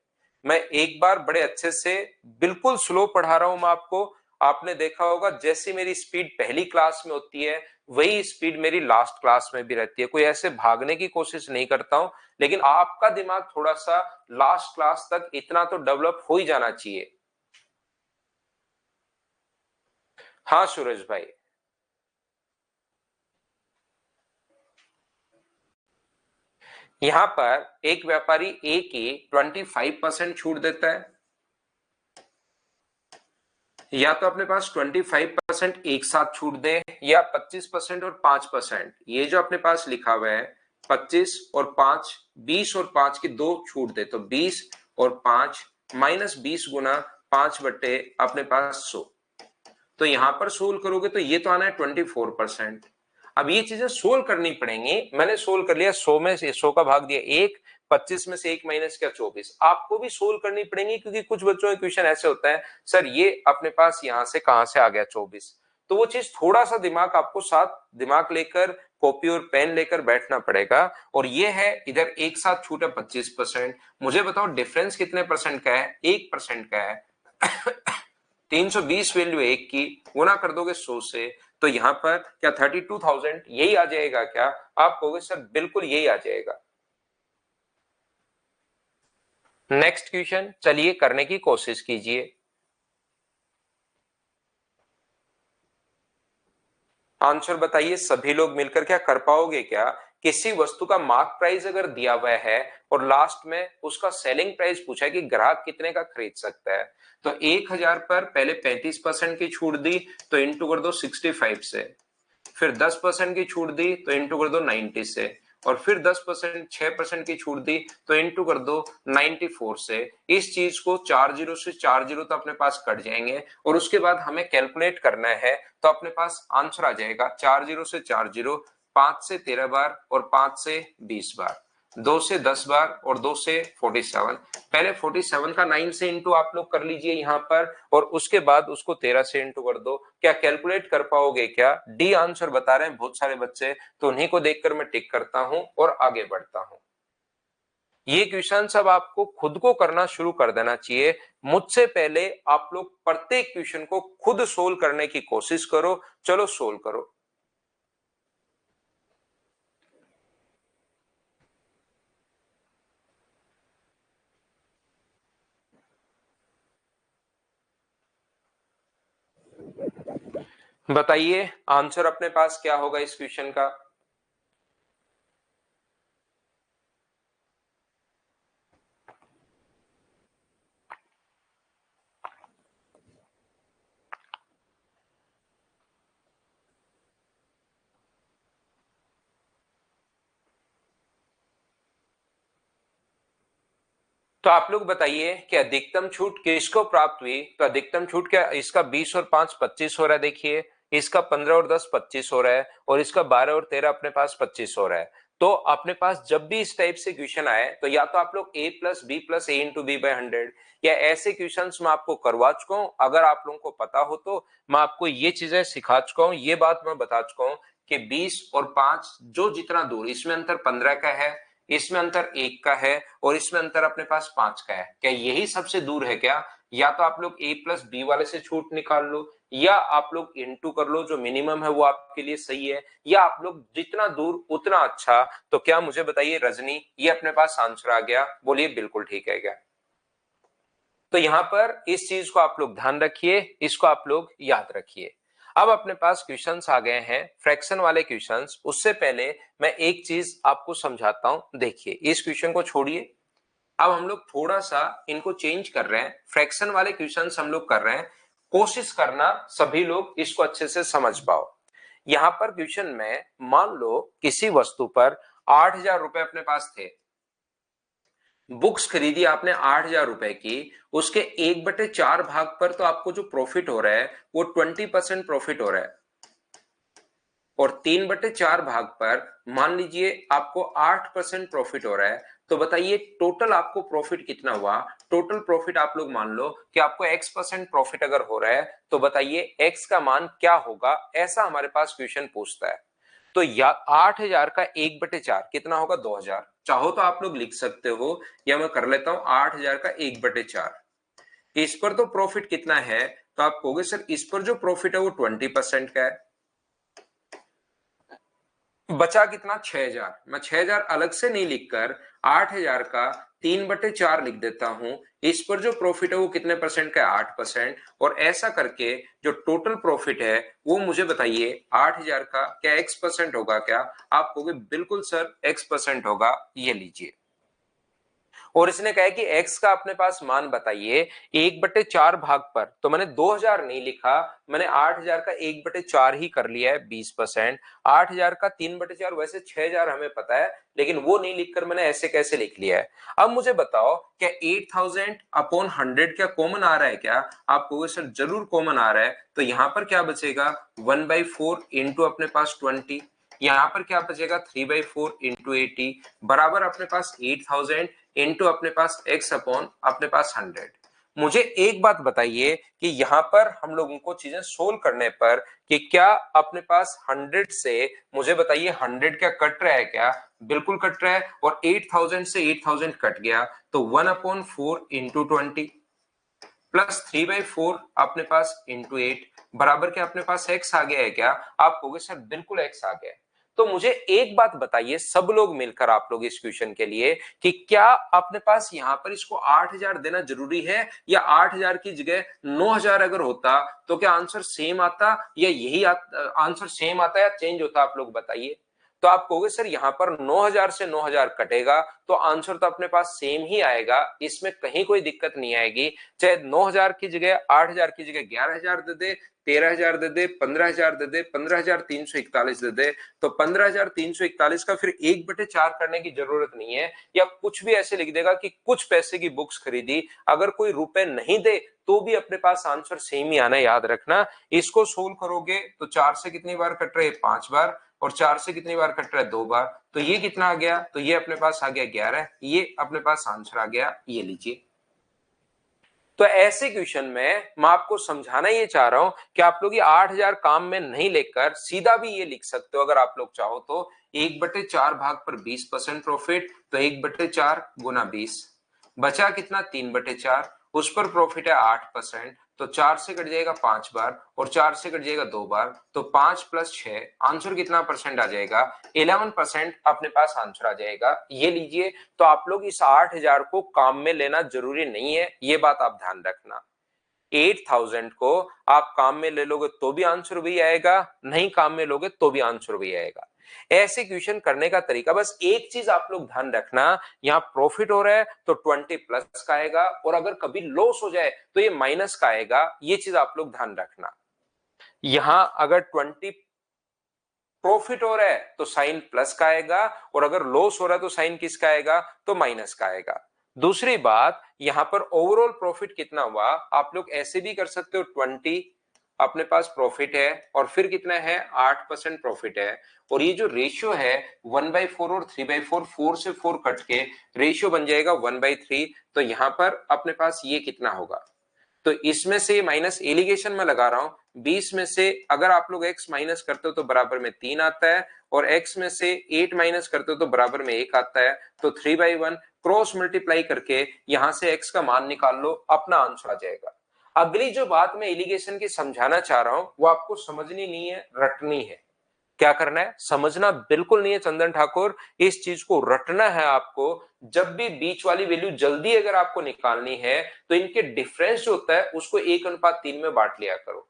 मैं एक बार बड़े अच्छे से बिल्कुल स्लो पढ़ा रहा हूं मैं आपको। आपने देखा होगा जैसी मेरी स्पीड पहली क्लास में होती है वही स्पीड मेरी लास्ट क्लास में भी रहती है। कोई ऐसे भागने की कोशिश नहीं करता हूं, लेकिन आपका दिमाग थोड़ा सा लास्ट क्लास तक इतना तो डेवलप हो ही जाना चाहिए। हाँ सूरज भाई। यहां पर एक व्यापारी ए की 25% छूट देता है, या तो अपने पास 25% एक साथ छूट दे, या 25% और 5%। ये जो अपने पास लिखा हुआ है 25 और 5, 20 और 5 की दो छूट दे, तो 20 और 5 -20 गुना 5 बट्टे अपने पास 100। तो यहां पर सोल्व करोगे तो ये तो आना है 24%। अब ये चीजें सोल्व करनी पड़ेंगी। मैंने सोल्व कर लिया, 100 में से 100 का भाग दिया एक, 25 में से एक माइनस क्या 24। आपको भी सोल्व करनी पड़ेंगी क्योंकि कुछ बच्चों के क्वेश्चन ऐसे होता है सर ये अपने पास यहां से कहां से आ गया 24। तो वो चीज थोड़ा सा दिमाग आपको साथ दिमाग लेकर कॉपी और पेन लेकर बैठना पड़ेगा। और ये है इधर एक साथ छूट है 25%। मुझे बताओ डिफरेंस कितने परसेंट का है? 1% का है। 320 वैल्यू एक की गुना कर दोगे 100 से, तो यहां पर क्या 32,000 यही आ जाएगा क्या? आप कहोगे सर बिल्कुल यही आ जाएगा। नेक्स्ट क्वेश्चन चलिए करने की कोशिश कीजिए। आंसर बताइए सभी लोग मिलकर, क्या कर पाओगे क्या? किसी वस्तु का मार्क प्राइस अगर दिया हुआ है और लास्ट में उसका सेलिंग प्राइस पूछा है कि ग्राहक कितने का खरीद सकता है, तो 1000 पर पहले 35% की छूट दी तो इंटू कर दो 65 से, फिर 10% की छूट दी तो इंटू कर दो 90 से, और फिर 10% 6% की छूट दी तो इंटू कर दो 94 से। इस चीज को 4 जीरो से 4 जीरो तो अपने पास कट जाएंगे और उसके बाद हमें कैलकुलेट करना है, तो अपने पास आंसर आ जाएगा 4 जीरो से 4 जीरो, 5 से 13 बार और 5 से 20 बार, 2 से 10 बार और 2 से 47। पहले 47 का 9 से इंटू आप लोग कर लीजिए यहां पर, और उसके बाद उसको 13 से इंटू कर दो। क्या कैलकुलेट कर पाओगे क्या? डी आंसर बता रहे हैं बहुत सारे बच्चे, तो उन्हीं को देखकर मैं टिक करता हूं और आगे बढ़ता हूं। ये क्वेश्चन सब आपको खुद को करना शुरू कर देना चाहिए। मुझसे पहले आप लोग प्रत्येक क्वेश्चन को खुद सोल्व करने की कोशिश करो। चलो सोल्व करो। बताइए आंसर अपने पास क्या होगा इस क्वेश्चन का? तो आप लोग बताइए कि अधिकतम छूट किसको प्राप्त हुई? तो अधिकतम छूट क्या, इसका 20 और 5 25 हो रहा है, देखिए इसका 15 और 10 25 हो रहा है, और इसका 12 और 13 अपने पास 25 हो रहा है। तो अपने पास जब भी इस टाइप से क्वेश्चन आए तो या तो आप लोग a plus B plus A into B by 100, या ऐसे क्वेश्चन मैं आपको करवा चुका हूं। अगर आप लोगों को पता हो तो मैं आपको ये चीजें सिखा चुका हूं, ये बात मैं बता चुका हूं कि 20 और 5 जो जितना दूर, इसमें अंतर 15 का है, इसमें अंतर 1 का है, और इसमें अंतर अपने पास 5 का है। क्या यही सबसे दूर है क्या? या तो आप लोग a प्लस बी वाले से छूट निकाल लो, या आप लोग इनटू कर लो, जो मिनिमम है वो आपके लिए सही है, या आप लोग जितना दूर उतना अच्छा। तो क्या मुझे बताइए रजनी, ये अपने पास आंसर आ गया? बोलिए बिल्कुल ठीक है क्या? तो यहां पर इस चीज को आप लोग ध्यान रखिए, इसको आप लोग याद रखिए। अब अपने पास क्वेश्चंस आ गए हैं फ्रैक्शन वाले क्वेश्चंस। उससे पहले मैं एक चीज आपको समझाता हूं। देखिए इस क्वेश्चन को छोड़िए, अब हम लोग थोड़ा सा इनको चेंज कर रहे हैं। फ्रैक्शन वाले क्वेश्चंस हम लोग कर रहे हैं, कोशिश करना सभी लोग इसको अच्छे से समझ पाओ। यहां पर क्वेश्चन में मान लो किसी वस्तु पर 8,000 रुपए अपने पास थे, बुक्स खरीदी आपने 8,000 रुपए की, उसके 1/4 भाग पर तो आपको जो प्रॉफिट हो रहा है वो 20% प्रॉफिट हो रहा है, और 3/4 भाग पर मान लीजिए आपको 8% प्रॉफिट हो रहा है। तो बताइए टोटल आपको प्रॉफिट कितना हुआ? टोटल प्रॉफिट आप लोग मान लो कि आपको x% प्रॉफिट अगर हो रहा है, तो बताइए x का मान क्या होगा? ऐसा हमारे पास क्वेश्चन पूछता है। तो या 8,000 का 1/4 कितना होगा? 2,000। चाहो तो आप लोग लिख सकते हो, या मैं कर लेता हूं 8,000 का 1/4। इस पर तो प्रॉफिट कितना है? तो आप कहोगे सर इस पर जो प्रॉफिट है वो 20% का है। बचा कितना 6000, मैं 6000 अलग से नहीं लिखकर 8000 का 3/4 लिख देता हूं। इस पर जो प्रॉफिट है वो कितने परसेंट का है 8%। और ऐसा करके जो टोटल प्रॉफिट है वो मुझे बताइए 8000 का क्या x% होगा क्या? आप कहोगे बिल्कुल सर x% होगा, ये लीजिए। और इसने कहा कि x का अपने पास मान बताइए 1/4 भाग पर, तो मैंने 2000 नहीं लिखा, मैंने 8000 का 1/4 ही कर लिया है 20%। 8000 का 3/4 वैसे 6000 हमें पता है, लेकिन वो नहीं लिखकर मैंने ऐसे कैसे लिख लिया है। अब मुझे बताओ क्या 8000 अपॉन 100 क्या कॉमन आ रहा है क्या? आप कहोगे सर जरूर कॉमन आ रहा है, तो यहां पर क्या बचेगा 1/4 इंटू अपने पास 20, यहां पर क्या बचेगा 3/4 इंटू 80 बराबर अपने पास 8000 इंटू अपने पास x अपॉन अपने पास 100। मुझे एक बात बताइए कि यहां पर हम लोगों को चीजें सोल्व करने पर कि क्या अपने पास 100 से मुझे बताइए 100 क्या कट रहा है क्या? बिल्कुल कट रहा है। और 8000 से 8000 कट गया तो 1/4 इंटू 20 प्लस 3/4 अपने पास इंटू 8 बराबर क्या अपने पास x आ गया है क्या? आप कहोगे सर बिल्कुल x आ गया है। तो मुझे एक बात बताइए सब लोग मिलकर, आप लोग इस क्वेश्चन के लिए, कि क्या अपने पास यहां पर इसको 8000 देना जरूरी है, या 8000 की जगह 9000 अगर होता तो क्या आंसर सेम आता, या यही आंसर सेम आता या चेंज होता? आप लोग बताइए। तो आप कहोगे सर यहां पर 9000 से 9000 कटेगा तो आंसर तो अपने पास सेम ही आएगा, इसमें कहीं कोई दिक्कत नहीं आएगी। चाहे 9000 की जगह 8000 की जगह 11000 दे दे, 13000 दे दे, 15000 दे दे, 15341 दे दे, तो 15341 का फिर 1/4 करने की जरूरत नहीं है। या कुछ भी ऐसे लिख देगा कि कुछ पैसे की बुक्स खरीदी, अगर कोई रुपए नहीं दे तो भी अपने पास आंसर सेम ही आना, याद रखना। इसको सोल्व करोगे तो 4 से कितनी बार कट रहे हैं 5 बार, और 4 से कितनी बार कट रहा है 2 बार, तो ये कितना आ गया? तो ये अपने पास आ गया 11, ये अपने पास आंसर आ गया, ये लीजिए। तो ऐसे क्वेश्चन में मैं आपको समझाना ये चाह रहा हूं कि आप लोग ये 8000 काम में नहीं लेकर सीधा भी ये लिख सकते हो अगर आप लोग चाहो तो 1/4 भाग पर 20% प्रॉफिट, तो 1/4 गुना 20 बचा कितना 3/4, उस पर प्रॉफिट है 8%, तो 4 से कट जाएगा 5 बार और 4 से कट जाएगा 2 बार, तो 5 प्लस 6 आंसर कितना परसेंट आ जाएगा 11% अपने पास आंसर आ जाएगा, ये लीजिए। तो आप लोग इस 8000 को काम में लेना जरूरी नहीं है, ये बात आप ध्यान रखना। 8000 को आप काम में ले लोगे तो भी आंसर वही आएगा, नहीं काम में लोगे तो भी आंसर वही आएगा। ऐसे क्वेश्चन करने का तरीका, बस एक चीज आप लोग ध्यान रखना, यहां प्रॉफिट हो रहा है तो 20 प्लस का आएगा, और अगर कभी लॉस हो जाए तो ये माइनस का आएगा, ये चीज आप लोग ध्यान रखना। यहां अगर 20 प्रॉफिट हो रहा है तो साइन प्लस का आएगा, और अगर लॉस हो रहा है तो साइन किसका आएगा? तो माइनस का आएगा। दूसरी बात, यहां पर ओवरऑल प्रॉफिट कितना हुआ, आप लोग ऐसे भी कर सकते हो 20 अपने पास प्रॉफिट है और फिर कितना है 8% प्रॉफिट है, और ये जो रेशियो है 1/4 और 3/4, 4 से 4 कट के रेशियो बन जाएगा 1/3, तो यहां पर अपने पास ये कितना होगा? तो इसमें से माइनस एलिगेशन में लगा रहा हूं, 20 में से अगर आप लोग x माइनस करते हो तो बराबर में 3 आता है, और x में से 8 माइनस करते हो तो बराबर में 1 आता है, तो 3/1 क्रॉस मल्टीप्लाई करके यहां से x का मान निकाल लो, अपना आंसर आ जाएगा। अगली जो बात मैं एलिगेशन की समझाना चाह रहा हूं वो आपको समझनी नहीं है, रटनी है। क्या करना है? समझना बिल्कुल नहीं है चंदन ठाकुर, इस चीज को रटना है आपको। जब भी बीच वाली वैल्यू जल्दी अगर आपको निकालनी है तो इनके डिफरेंस जो होता है उसको 1:3 में बांट लिया करो।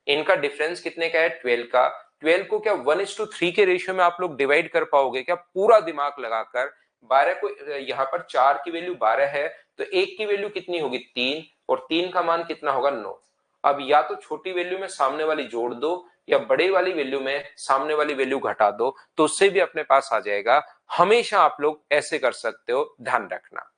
इनका डिफरेंस कितने का है 12 का, 12 को क्या 1:3 के रेशियो में आप लोग डिवाइड कर पाओगे क्या? पूरा दिमाग लगाकर। 12 को यहां पर 4 की वैल्यू 12 है, तो 1 की वैल्यू कितनी होगी 3, और 3 का मान कितना होगा 9। अब या तो छोटी वैल्यू में सामने वाली जोड़ दो, या बड़े वाली वैल्यू में सामने वाली वैल्यू घटा दो, तो उससे भी अपने पास आ जाएगा। हमेशा आप लोग ऐसे कर सकते हो, ध्यान रखना।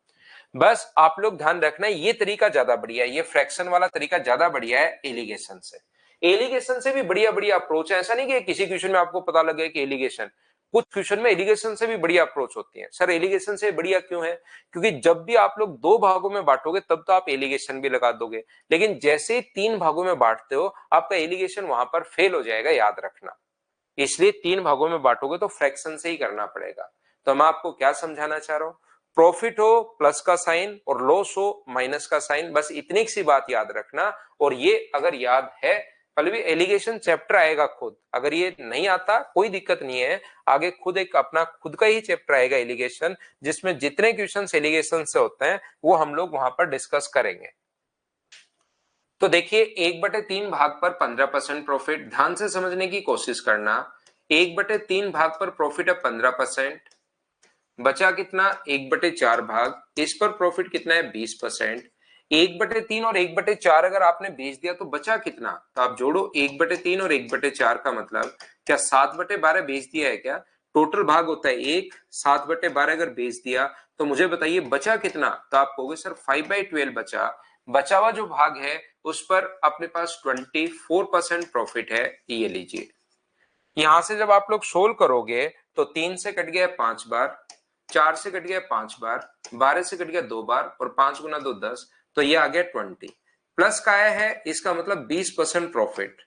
बस आप लोग ध्यान रखना ये तरीका ज्यादा बढ़िया है, ये फ्रैक्शन वाला तरीका ज्यादा बढ़िया है एलिगेशन से। एलिगेशन से भी बढ़िया बढ़िया अप्रोच है, ऐसा नहीं कि किसी क्वेश्चन में आपको पता लगे कि एलिगेशन, कुछ क्वेश्चन में एलिगेशन से भी बढ़िया अप्रोच होती है। सर एलिगेशन से बढ़िया क्यों है? क्योंकि जब भी आप लोग 2 भागों में बांटोगे तब तो आप एलिगेशन भी लगा दोगे, लेकिन जैसे ही 3 भागों में बांटते हो आपका एलिगेशन वहां पर फेल हो जाएगा, याद रखना। इसलिए 3 भागों में बांटोगे तो फ्रैक्शन से ही करना पड़ेगा। तो मैं आपको क्या समझाना चाह रहा हूं, प्रॉफिट हो प्लस का साइन और लॉस हो माइनस का साइन, बस इतनी सी बात याद रखना। और ये अगर याद है, कल भी एलिगेशन चैप्टर आएगा खुद, अगर ये नहीं आता कोई दिक्कत नहीं है, आगे खुद एक अपना खुद का ही चैप्टर आएगा एलिगेशन, जिसमें जितने क्वेश्चंस एलिगेशन से होते हैं वो हम लोग वहां पर डिस्कस करेंगे। तो देखिए 1/3 भाग पर 15% प्रॉफिट, ध्यान से समझने की कोशिश करना। 1/3 भाग पर प्रॉफिट है 15%, बचा कितना 1/4 भाग, इस पर प्रॉफिट कितना है 20%। 1/3 और 1/4 अगर आपने बेच दिया तो बचा कितना, तो आप जोड़ो 1/3 और 1/4 का मतलब क्या 7/12 बेच दिया है क्या? टोटल भाग होता है 1, 7/12 अगर बेच दिया तो मुझे बताइए बचा कितना, तो आप कहोगे सर 5/12 बचा। बचा हुआ जो भाग है उस पर अपने पास 24% प्रॉफिट है, ये लीजिए। यहां से जब आप लोग सोल्व करोगे तो 3 से कट गया 5 बार, 4 से कट गया 5 बार, 12 से कट गया 2 बार और 5 गुना 2 10, तो ये आ गया 20। प्लस का आया है, इसका मतलब 20% प्रॉफिट।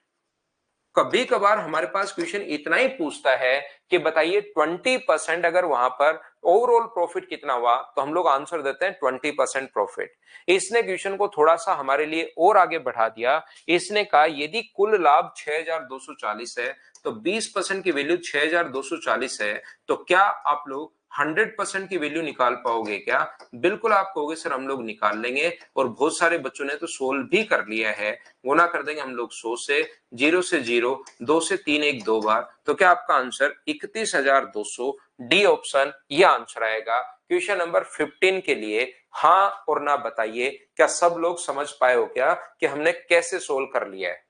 कभी कभार हमारे पास क्वेश्चन इतना ही पूछता है कि बताइए 20% अगर वहां पर ओवरऑल प्रॉफिट कितना हुआ, तो हम लोग आंसर देते हैं 20% प्रॉफिट। इसने क्वेश्चन को थोड़ा सा हमारे लिए और आगे बढ़ा दिया। इसने कहा यदि कुल लाभ 6240 है तो 20% की वैल्यू 6240 है, तो क्या आप लोग 100% की वैल्यू निकाल पाओगे क्या? बिल्कुल आप कहोगे सर हम लोग निकाल लेंगे, और बहुत सारे बच्चों ने तो सोल्व भी कर लिया है। गुना कर देंगे हम लोग 100 से, 0 से 0, 2 से 3 एक 2 बार, तो क्या आपका आंसर 31,200, डी ऑप्शन ये आंसर आएगा क्वेश्चन नंबर 15 के लिए। हाँ और ना बताइए, क्या सब लोग समझ पाए हो क्या कि हमने कैसे सोल्व कर लिया है?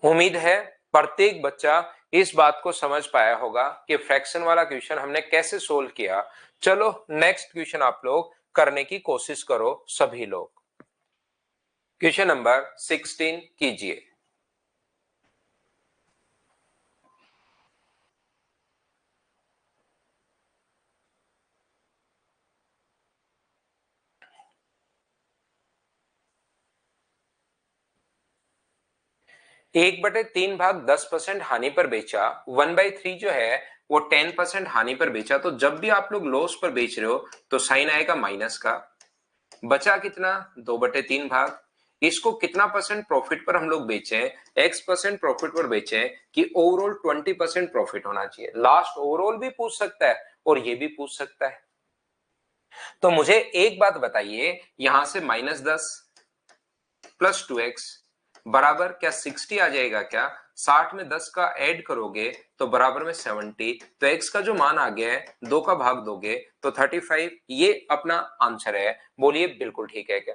उम्मीद है प्रत्येक बच्चा इस बात को समझ पाया होगा कि फ्रैक्शन वाला क्वेश्चन हमने कैसे सोल्व किया। चलो नेक्स्ट क्वेश्चन आप लोग करने की कोशिश करो सभी लोग। क्वेश्चन नंबर 16 कीजिए। एक बटे तीन भाग 10% हानि पर बेचा, 1/3 जो है वो 10% हानि पर बेचा, तो जब भी आप लोग लॉस पर बेच रहे हो तो साइन आएगा माइनस का। बचा कितना 2/3 भाग, इसको कितना परसेंट प्रॉफिट पर हम लोग बेचे, x% प्रॉफिट पर बेचे कि ओवरऑल 20% प्रॉफिट होना चाहिए। लास्ट ओवरऑल भी पूछ सकता है और ये भी पूछ सकता है। तो मुझे एक बात बताइए, यहां से -10 प्लस 2x बराबर क्या 60 आ जाएगा क्या? 60 में 10 का ऐड करोगे तो बराबर में 70, तो x का जो मान आ गया है 2 का भाग दोगे तो 35, ये अपना आंसर है। बोलिए बिल्कुल ठीक है क्या?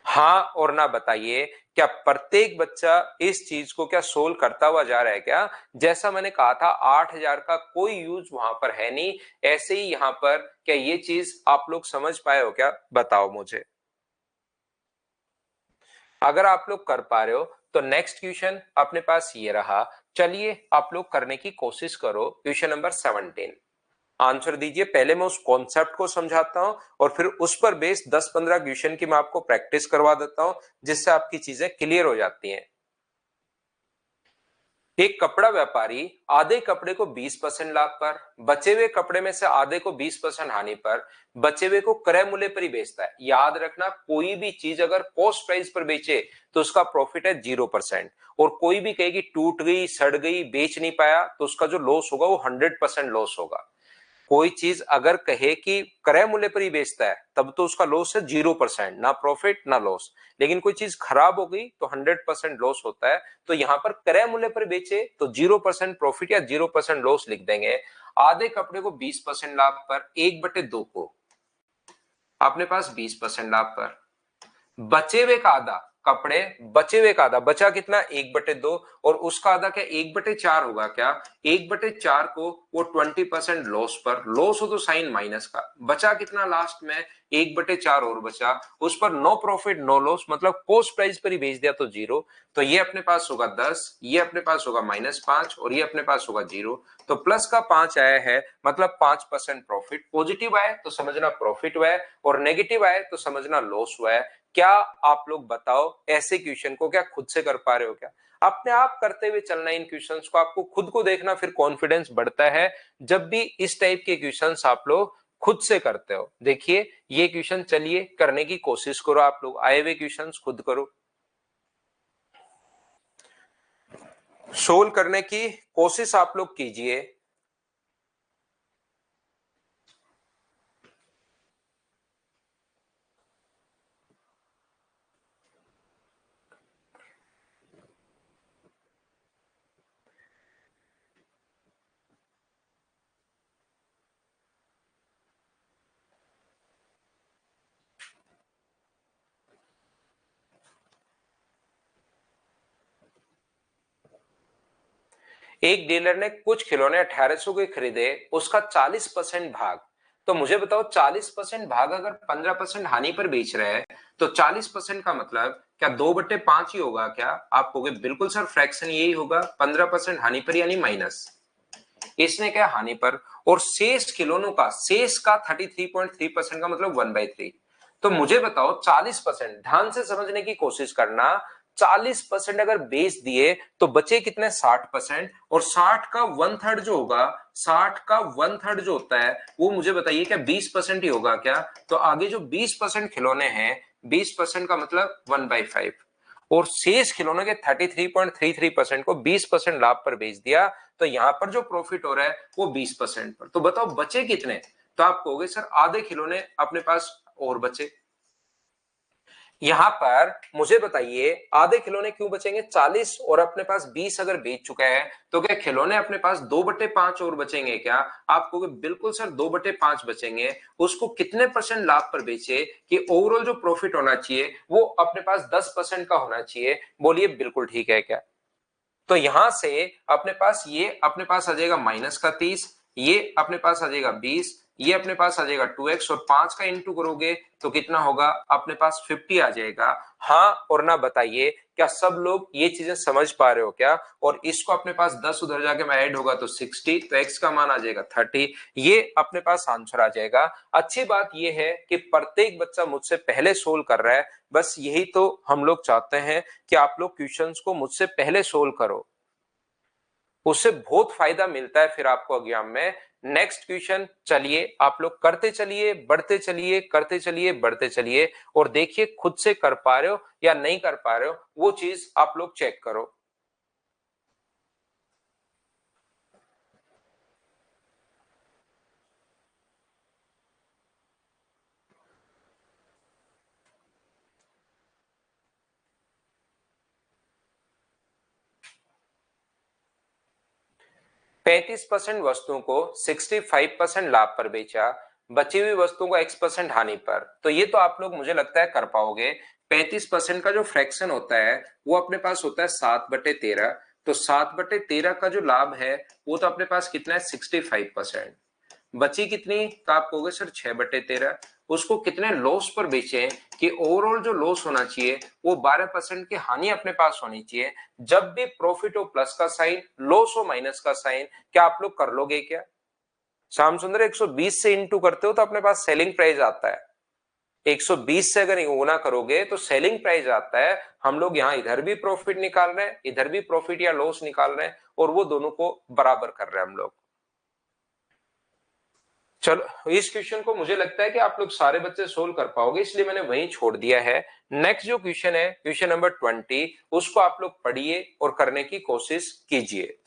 हाँ और ना बताइए, क्या प्रत्येक बच्चा इस चीज को क्या सोल्व करता हुआ जा रहा है क्या? जैसा मैंने कहा था 8000 का कोई यूज वहां पर है नहीं, ऐसे ही यहां पर क्या ये चीज आप लोग समझ पाए हो क्या? बताओ मुझे। अगर आप लोग कर पा रहे हो तो नेक्स्ट क्वेश्चन अपने पास ये रहा। चलिए आप लोग करने की कोशिश करो क्वेश्चन नंबर 17। आंसर दीजिए। पहले मैं उस कॉन्सेप्ट को समझाता हूं और फिर उस पर बेस 10-15 क्वेश्चन की मैं आपको प्रैक्टिस करवा देता हूं, जिससे आपकी चीजें क्लियर हो जाती हैं। एक कपड़ा व्यापारी आधे कपड़े को 20% लाभ पर, बचे हुए कपड़े में से आधे को 20% हानि पर, बचे हुए को क्रय मूल्य पर ही बेचता है। याद रखना कोई भी चीज अगर कॉस्ट प्राइस पर बेचे तो उसका प्रॉफिट है 0%, और कोई भी कहेगी टूट गई सड़ गई बेच नहीं पाया तो उसका जो लॉस होगा वो 100% लॉस होगा। कोई चीज अगर कहे कि क्रय मूल्य पर ही बेचता है तब तो उसका लॉस है 0%, ना प्रॉफिट ना लॉस। लेकिन कोई चीज खराब हो गई तो 100% लॉस होता है। तो यहां पर क्रय मूल्य पर बेचे तो 0% प्रॉफिट या 0% लॉस लिख देंगे। आधे कपड़े को 20% लाभ पर, 1/2 को अपने पास 20% लाभ पर, बचे हुए का आधा कपड़े, बचे हुए का आधा, बचा कितना 1/2, और उसका आधा क्या 1/4 होगा क्या? 1/4 को वो 20% लॉस पर, लॉस हो तो साइन माइनस का, बचा कितना लास्ट में 1/4 और बचा, उस पर नो प्रॉफिट नो लॉस, मतलब कॉस्ट प्राइस पर ही बेच दिया तो 0। तो ये अपने पास होगा 10, ये अपने पास होगा -5 और ये अपने पास होगा 0। तो प्लस का 5 आया है मतलब 5% प्रॉफिट। पॉजिटिव आए तो समझना प्रॉफिट हुआ है और नेगेटिव आए तो समझना लॉस हुआ है। क्या आप लोग बताओ, ऐसे क्वेश्चन को क्या खुद से कर पा रहे हो क्या? अपने आप करते हुए चलना इन क्वेश्चंस को, आपको खुद को देखना, फिर कॉन्फिडेंस बढ़ता है जब भी इस टाइप के क्वेश्चंस आप लोग खुद से करते हो। देखिए ये क्वेश्चन, चलिए करने की कोशिश करो, आप लोग आए हुए क्वेश्चंस खुद करो, सोल्व करने की कोशिश आप लोग कीजिए। एक डीलर ने कुछ खिलौने 1800 के खरीदे, उसका 40% भाग। तो मुझे बताओ 40% भाग अगर 15% हानि पर बेच रहे हैं, तो 40% का मतलब क्या 2/5 ही होगा क्या? आप कहोगे बिल्कुल सर, फ्रैक्शन यही होगा, 15% हानि पर यानी माइनस, इसने क्या हानि पर, और शेष खिलौनों का, शेष का 33.3% का मतलब 1/3। तो मुझे बताओ 40%, ध्यान से समझने की कोशिश करना, 40% अगर बेच दिए तो बचे कितने, 60%, और 60 का 1/3 जो होगा, 60 का 1/3 जो होता है वो मुझे बताइए क्या 20% ही होगा क्या? तो आगे जो 20% खिलौने हैं, 20% का मतलब 1/5, और शेष खिलौनों के 33.33% को 20% लाभ पर बेच दिया, तो यहां पर जो प्रॉफिट हो रहा है वो 20% पर। तो बताओ बचे कितने? तो आप कहोगे सर आधे खिलौने अपने पास और बचे। यहां पर मुझे बताइए आधे खिलौने क्यों बचेंगे? 40 और अपने पास 20 अगर बेच चुका है, तो क्या खिलौने अपने पास 2/5 और बचेंगे क्या? आप कहोगे बिल्कुल सर 2/5 बचेंगे। उसको कितने परसेंट लाभ पर बेचे कि ओवरऑल जो प्रॉफिट होना चाहिए वो अपने पास 10% का होना चाहिए? बोलिए बिल्कुल ठीक है क्या? तो यहां से अपने पास ये अपने पास आ जाएगा -30, ये अपने पास आ जाएगा 20, ये अपने पास आ जाएगा 2x, और 5 का इंटू करोगे तो कितना होगा, अपने पास 50 आ जाएगा। हाँ और ना बताइए, क्या सब लोग ये चीजें समझ पा रहे हो क्या? और इसको अपने पास 10 उधर जाके में ऐड होगा तो 60, तो x का मान आ जाएगा 30, ये अपने पास आंसर आ जाएगा। अच्छी बात ये है कि प्रत्येक बच्चा मुझसे पहले सोल्व कर रहा है, बस यही तो हम लोग चाहते हैं कि आप लोग क्वेश्चंस को मुझसे पहले सोल्व करो, उससे बहुत फायदा मिलता है फिर आपको एग्जाम में। नेक्स्ट क्वेश्चन, चलिए आप लोग करते चलिए, बढ़ते चलिए, करते चलिए, बढ़ते चलिए, और देखिए खुद से कर पा रहे हो या नहीं कर पा रहे हो, वो चीज आप लोग चेक करो। 35% वस्तुओं को 65% लाभ पर बेचा, बची हुई वस्तुओं को x% हानि पर। तो ये तो आप लोग मुझे लगता है कर पाओगे। 35% का जो फ्रैक्शन होता है वो अपने पास होता है 7/13, तो 7/13 का जो लाभ है वो तो अपने पास कितना है, 65%। बची कितनी, तो आप कहोगे सर 6/13, उसको कितने लॉस पर बेचे कि ओवरऑल जो लॉस होना चाहिए वो 12% की हानि अपने पास होनी चाहिए। जब भी प्रॉफिट हो प्लस का साइन, लॉस हो माइनस का साइन, क्या आप लोग कर लोगे क्या? श्याम सुंदर 120 से इंटू करते हो तो अपने पास सेलिंग प्राइस आता है, 120 से अगर गुना करोगे तो सेलिंग प्राइस आता है। हम लोग यहाँ इधर भी प्रॉफिट निकाल रहे हैं, इधर भी प्रॉफिट या लॉस निकाल रहे हैं, और वो दोनों को बराबर कर रहे हैं हम लोग। चलो इस क्वेश्चन को मुझे लगता है कि आप लोग सारे बच्चे सोल्व कर पाओगे, इसलिए मैंने वहीं छोड़ दिया है। नेक्स्ट जो क्वेश्चन है, क्वेश्चन नंबर 20, उसको आप लोग पढ़िए और करने की कोशिश कीजिए।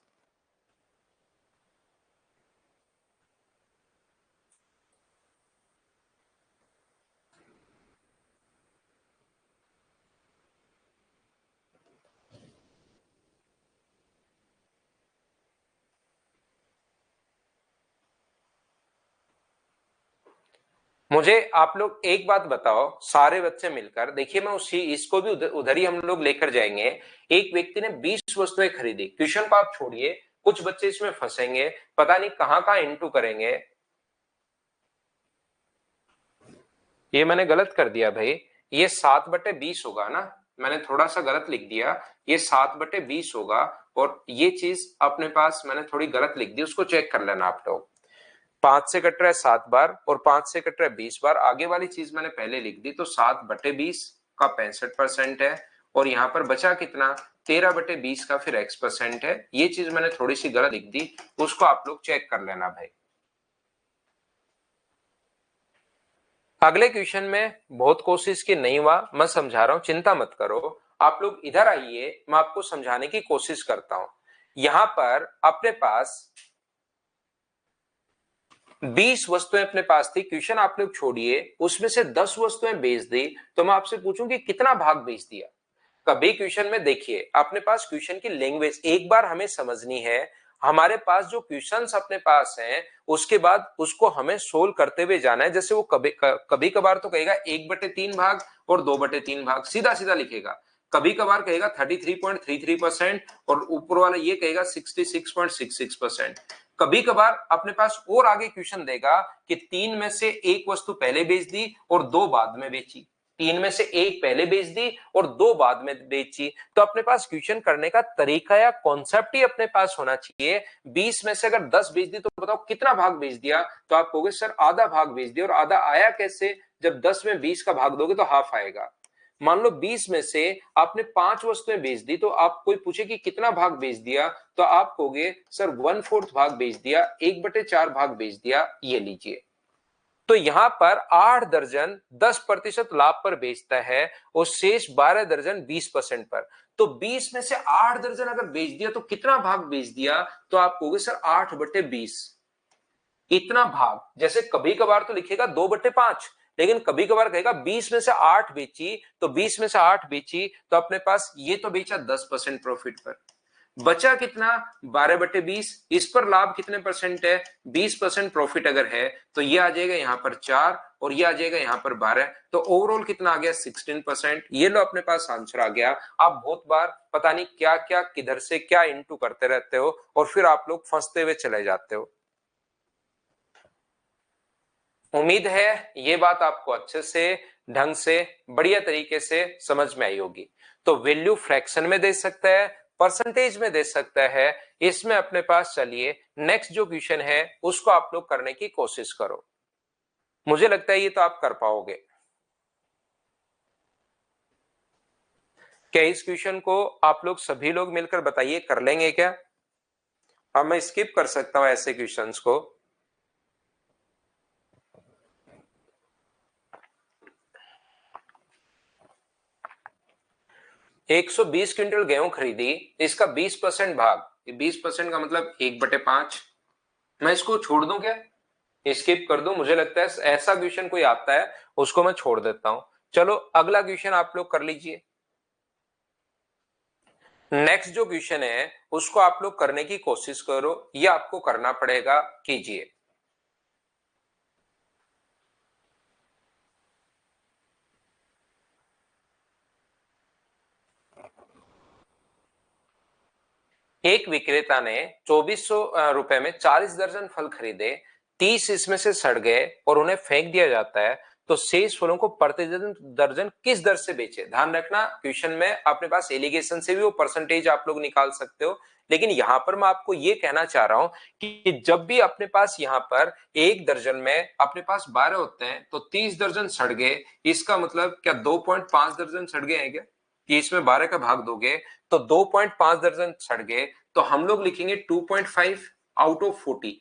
मुझे आप लोग एक बात बताओ, सारे बच्चे मिलकर देखिए, मैं उसी इसको भी उधर ही हम लोग लेकर जाएंगे। एक व्यक्ति ने 20 वस्तुएं खरीदी, क्वेश्चन को आप छोड़िए, कुछ बच्चे इसमें फंसेंगे, पता नहीं कहां कहां इंटू करेंगे। ये मैंने गलत कर दिया भाई, ये 7/20 होगा ना, मैंने थोड़ा सा गलत लिख दिया, ये 7/20 होगा। और ये चीज अपने पास मैंने थोड़ी गलत लिख दी, उसको चेक कर लेना आप लोग। 5 से कट रहा है 7 बार, और 5 से कट रहा है 20 बार, आगे वाली चीज मैंने पहले लिख दी, तो 7/20 का 65% है, और यहाँ पर बचा कितना 13/20 का फिर x% है। ये चीज मैंने थोड़ी सी गलत लिख दी, उसको आप लोग चेक कर लेना भाई। अगले क्वेश्चन में बहुत कोशिश की नहीं हुआ, मैं समझा रहा हूं, चिंता मत करो। आप लोग इधर आइए, मैं आपको समझाने की कोशिश करता हूं। यहां पर अपने पास 20 वस्तुएं अपने पास थी, क्वेश्चन आप लोग छोड़िए, उसमें से 10 वस्तुएं बेच दी, तो मैं आपसे पूछूं कि कितना भाग बेच दिया। कभी क्वेश्चन में देखिए, अपने पास क्वेश्चन की लैंग्वेज एक बार हमें समझनी है। हमारे पास जो क्वेश्चंस अपने पास हैं, उसके बाद उसको हमें सोल्व करते हुए जाना है। जैसे वो कभी कभार तो कहेगा 1/3 भाग और 2/3 भाग, सीधा सीधा लिखेगा। कभी कभार कहेगा 33.33% और ऊपर वाला ये कहेगा 66.66%। कभी कभार अपने पास और आगे क्वेश्चन देगा कि 3 में से एक वस्तु पहले बेच दी और 2 बाद में बेची, 3 में से एक पहले बेच दी और 2 बाद में बेची। तो अपने पास क्वेश्चन करने का तरीका या कॉन्सेप्ट ही अपने पास होना चाहिए। 20 में से अगर 10 बेच दी तो बताओ कितना भाग बेच दिया, तो आप कहोगे सर आधा भाग बेच दिया। और आधा आया कैसे, जब 10 में 20 का भाग दोगे तो हाफ आएगा। मान लो 20 में से आपने 5 वस्तुएं बेच दी, तो आप कोई पूछे कि कितना भाग बेच दिया, तो आप कहोगे सर 1/4 भाग बेच दिया, 1/4 भाग बेच दिया, ये लीजिए। तो यहां पर 8 दर्जन 10% लाभ पर बेचता है और शेष 12 दर्जन 20% पर। तो 20 में से 8 दर्जन अगर बेच दिया तो कितना भाग बेच दिया, तो आप कहोगे सर 8/20, इतना भाग। जैसे कभी कभार तो लिखेगा 2/5, लेकिन कभी कभार कहेगा 20 में से 8 बेची, तो 20 में से 8 बेची, तो अपने पास ये तो बेचा 10% प्रॉफिट पर, बचा कितना 12/20। इस पर लाभ कितने परसेंट है, 20% प्रॉफिट अगर है, तो ये आ जाएगा यहाँ पर 4 और ये आ जाएगा यहाँ पर 12, तो ओवरऑल कितना आ गया 16%। ये लो अपने पास आंसर आ गया। आप बहुत बार पता नहीं क्या क्या किधर से क्या इनटू करते रहते हो और फिर आप लोग फंसते हुए चले जाते हो। उम्मीद है ये बात आपको अच्छे से ढंग से बढ़िया तरीके से समझ में आई होगी। तो वैल्यू फ्रैक्शन में दे सकता है, परसेंटेज में दे सकता है, इसमें अपने पास चलिए नेक्स्ट जो क्वेश्चन है उसको आप लोग करने की कोशिश करो। मुझे लगता है ये तो आप कर पाओगे। क्या इस क्वेश्चन को आप लोग सभी लोग मिलकर बताइए, कर लेंगे क्या? अब मैं स्किप कर सकता हूं ऐसे क्वेश्चंस को। 120 क्विंटल गेहूं खरीदी, इसका 20% भाग, 20% का मतलब 1/5। मैं इसको छोड़ दूं क्या, स्किप कर दूं? मुझे लगता है ऐसा क्वेश्चन कोई आता है उसको मैं छोड़ देता हूं। चलो अगला क्वेश्चन आप लोग कर लीजिए। नेक्स्ट जो क्वेश्चन है उसको आप लोग करने की कोशिश करो, ये आपको करना पड़ेगा, कीजिए। एक विक्रेता ने 2400 रुपए में 40 दर्जन फल खरीदे, 30 इसमें से सड़ गए और उन्हें फेंक दिया जाता है, तो शेष फलों को प्रति दर्जन दर्जन किस दर से बेचे? ध्यान रखना क्वेश्चन में अपने पास एलिगेशन से भी वो परसेंटेज आप लोग निकाल सकते हो, लेकिन यहां पर मैं आपको ये कहना चाह रहा हूं कि जब भी अपने पास यहाँ पर एक दर्जन में अपने पास 12 होते हैं तो 30 दर्जन सड़ गए, इसका मतलब क्या 2.5 दर्जन सड़ गए हैं क्या? कि इसमें 12 का भाग दोगे तो 2.5 दर्जन सड़ गए, तो हम लोग लिखेंगे 2.5 आउट ऑफ 40।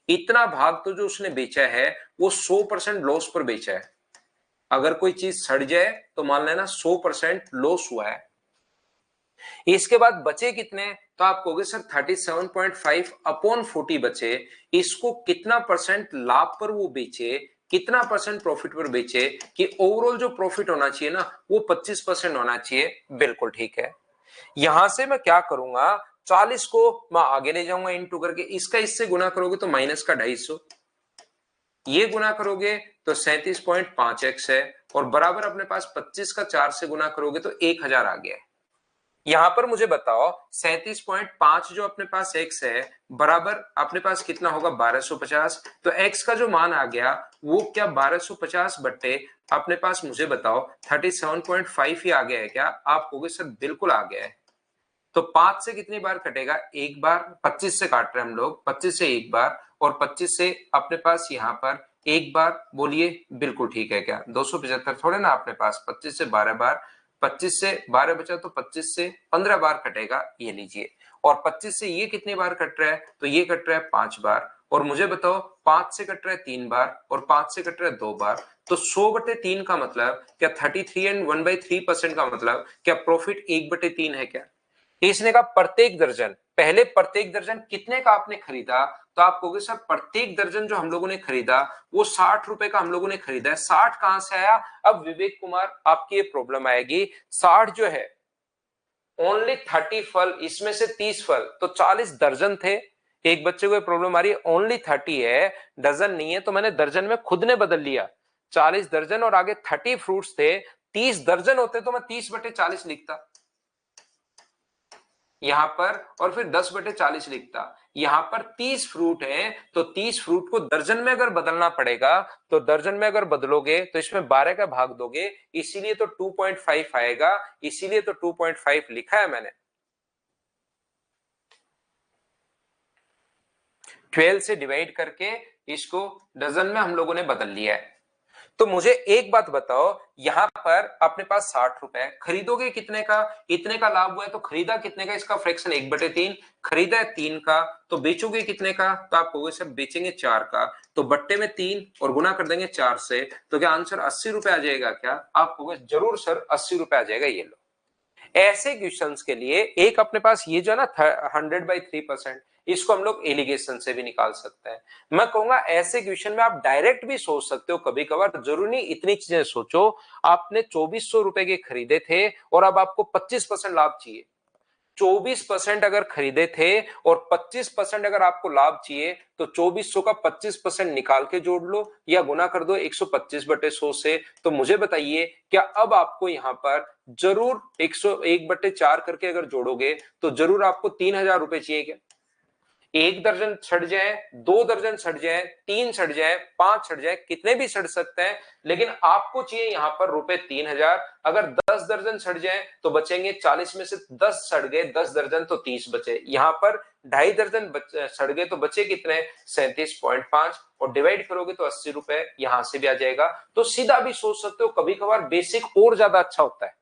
इतना भाग तो जो उसने बेचा है वो 100% लॉस पर बेचा है। अगर कोई चीज सड़ जाए तो मान लेना 100% लॉस हुआ है। इसके बाद बचे कितने, तो आप कहोगे सर 37.5 अपॉन 40 बचे, इसको कितना परसेंट लाभ पर वो बेचे, कितना परसेंट प्रॉफिट पर बेचे, कि ओवरऑल जो प्रॉफिट होना चाहिए ना वो 25% होना चाहिए। बिल्कुल ठीक है। यहां से मैं क्या करूंगा, 40 को मैं आगे ले जाऊंगा इंटू करके, इसका इससे गुना करोगे तो माइनस का 250, ये गुना करोगे तो 37.5x है, और बराबर अपने पास 25 का 4 से गुना करोगे तो 1000 आ गया है। यहां पर मुझे बताओ 37.5 जो अपने पास x है बराबर अपने पास कितना होगा 1250, तो x का जो मान आ गया वो क्या 1250 बट्टे अपने पास मुझे बताओ 37.5 ही आ गया है क्या? आप कहोगे सर बिल्कुल आ गया है। तो 5 से कितनी बार कटेगा, एक बार, 25 से काट रहे हैं हम लोग, 25 से एक बार और 25 से अपने पास यहाँ पर एक बार बोलिए, बिल्कुल ठीक है क्या? 275 थोड़े ना अपने पास, 25 से 12 बार, 25 से 12 बचा तो 25 से 15 बार कटेगा, ये लीजिए। और 25 से ये कितनी बार कट रहा है? तो ये कट रहा है 5 बार। और मुझे बताओ 5 से कट रहा है 3 बार और 5 से कट रहा है 2 बार, तो 100/3 का मतलब क्या 33 एंड 1/3% का मतलब क्या प्रॉफिट 1/3 है क्या? इसने कहा प्रत्येक दर्जन, पहले प्रत्येक दर्जन कितने का आपने खरीदा? तो आप कहोगे सर प्रत्येक दर्जन जो हम लोगों ने खरीदा वो 60 रुपए का हम लोगों ने खरीदा है। 60 कहां से आया? अब विवेक कुमार आपकी ये प्रॉब्लम आएगी, 60 जो है ओनली 30 फल, इसमें से 30 फल, तो 40 दर्जन थे। एक बच्चे को प्रॉब्लम आ रही है ओनली 30 है, डजन नहीं है, तो मैंने दर्जन में खुद ने बदल लिया। 40 दर्जन और आगे 30 फ्रूट्स थे, 30 दर्जन होते तो मैं 30/40 लिखता यहां पर, और फिर 10/40 लिखता। यहां पर 30 फ्रूट है तो 30 फ्रूट को दर्जन में अगर बदलना पड़ेगा, तो दर्जन में अगर बदलोगे तो इसमें 12 का भाग दोगे, इसीलिए तो 2.5 आएगा, इसीलिए तो 2.5 लिखा है मैंने। 12 से डिवाइड करके इसको डजन में हम लोगों ने बदल लिया है। तो मुझे एक बात बताओ, यहां पर अपने पास 60 रुपए, खरीदोगे कितने का? इतने का लाभ हुआ है तो खरीदा कितने का? इसका फ्रैक्शन 1/3, खरीदा है 3 का, तो बेचोगे कितने का? तो आप कहोगे सर बेचेंगे 4 का, तो बट्टे में 3 और गुना कर देंगे 4 से, तो क्या आंसर 80 रुपए आ जाएगा क्या? आप कहोगे जरूर सर 80 रुपए आ जाएगा, ये लो। ऐसे क्वेश्चंस के लिए एक अपने पास ये जो है ना 100/3%, इसको हम लोग एलिगेशन से भी निकाल सकते हैं। मैं कहूंगा ऐसे क्वेश्चन में आप डायरेक्ट भी सोच सकते हो, कभी कभार जरूरी नहीं इतनी चीजें सोचो। आपने 2400 रुपए के खरीदे थे और अब आपको 25% लाभ चाहिए। 24% अगर खरीदे थे और 25% अगर आपको लाभ चाहिए, तो 2400 का 25% निकाल के जोड़ लो या गुना कर दो 125/100 से। तो मुझे बताइए क्या अब आपको यहां पर जरूर 101/4 करके अगर जोड़ोगे तो जरूर आपको 3000 रुपए चाहिए क्या? एक दर्जन सड़ जाए, 2 दर्जन सड़ जाए, 3 सड़ जाए, 5 सड़ जाए, कितने भी सड़ सकते हैं, लेकिन आपको चाहिए यहां पर रुपए 3000। अगर 10 दर्जन सड़ जाए तो बचेंगे 40 में से 10 सड़ गए, 10 दर्जन तो 30 बचे। यहां पर 2.5 दर्जन सड़ गए तो बचे कितने? 37.5, और डिवाइड करोगे तो 80 रुपए यहां से भी आ जाएगा। तो सीधा भी सोच सकते हो, कभी कभार बेसिक और ज्यादा अच्छा होता है।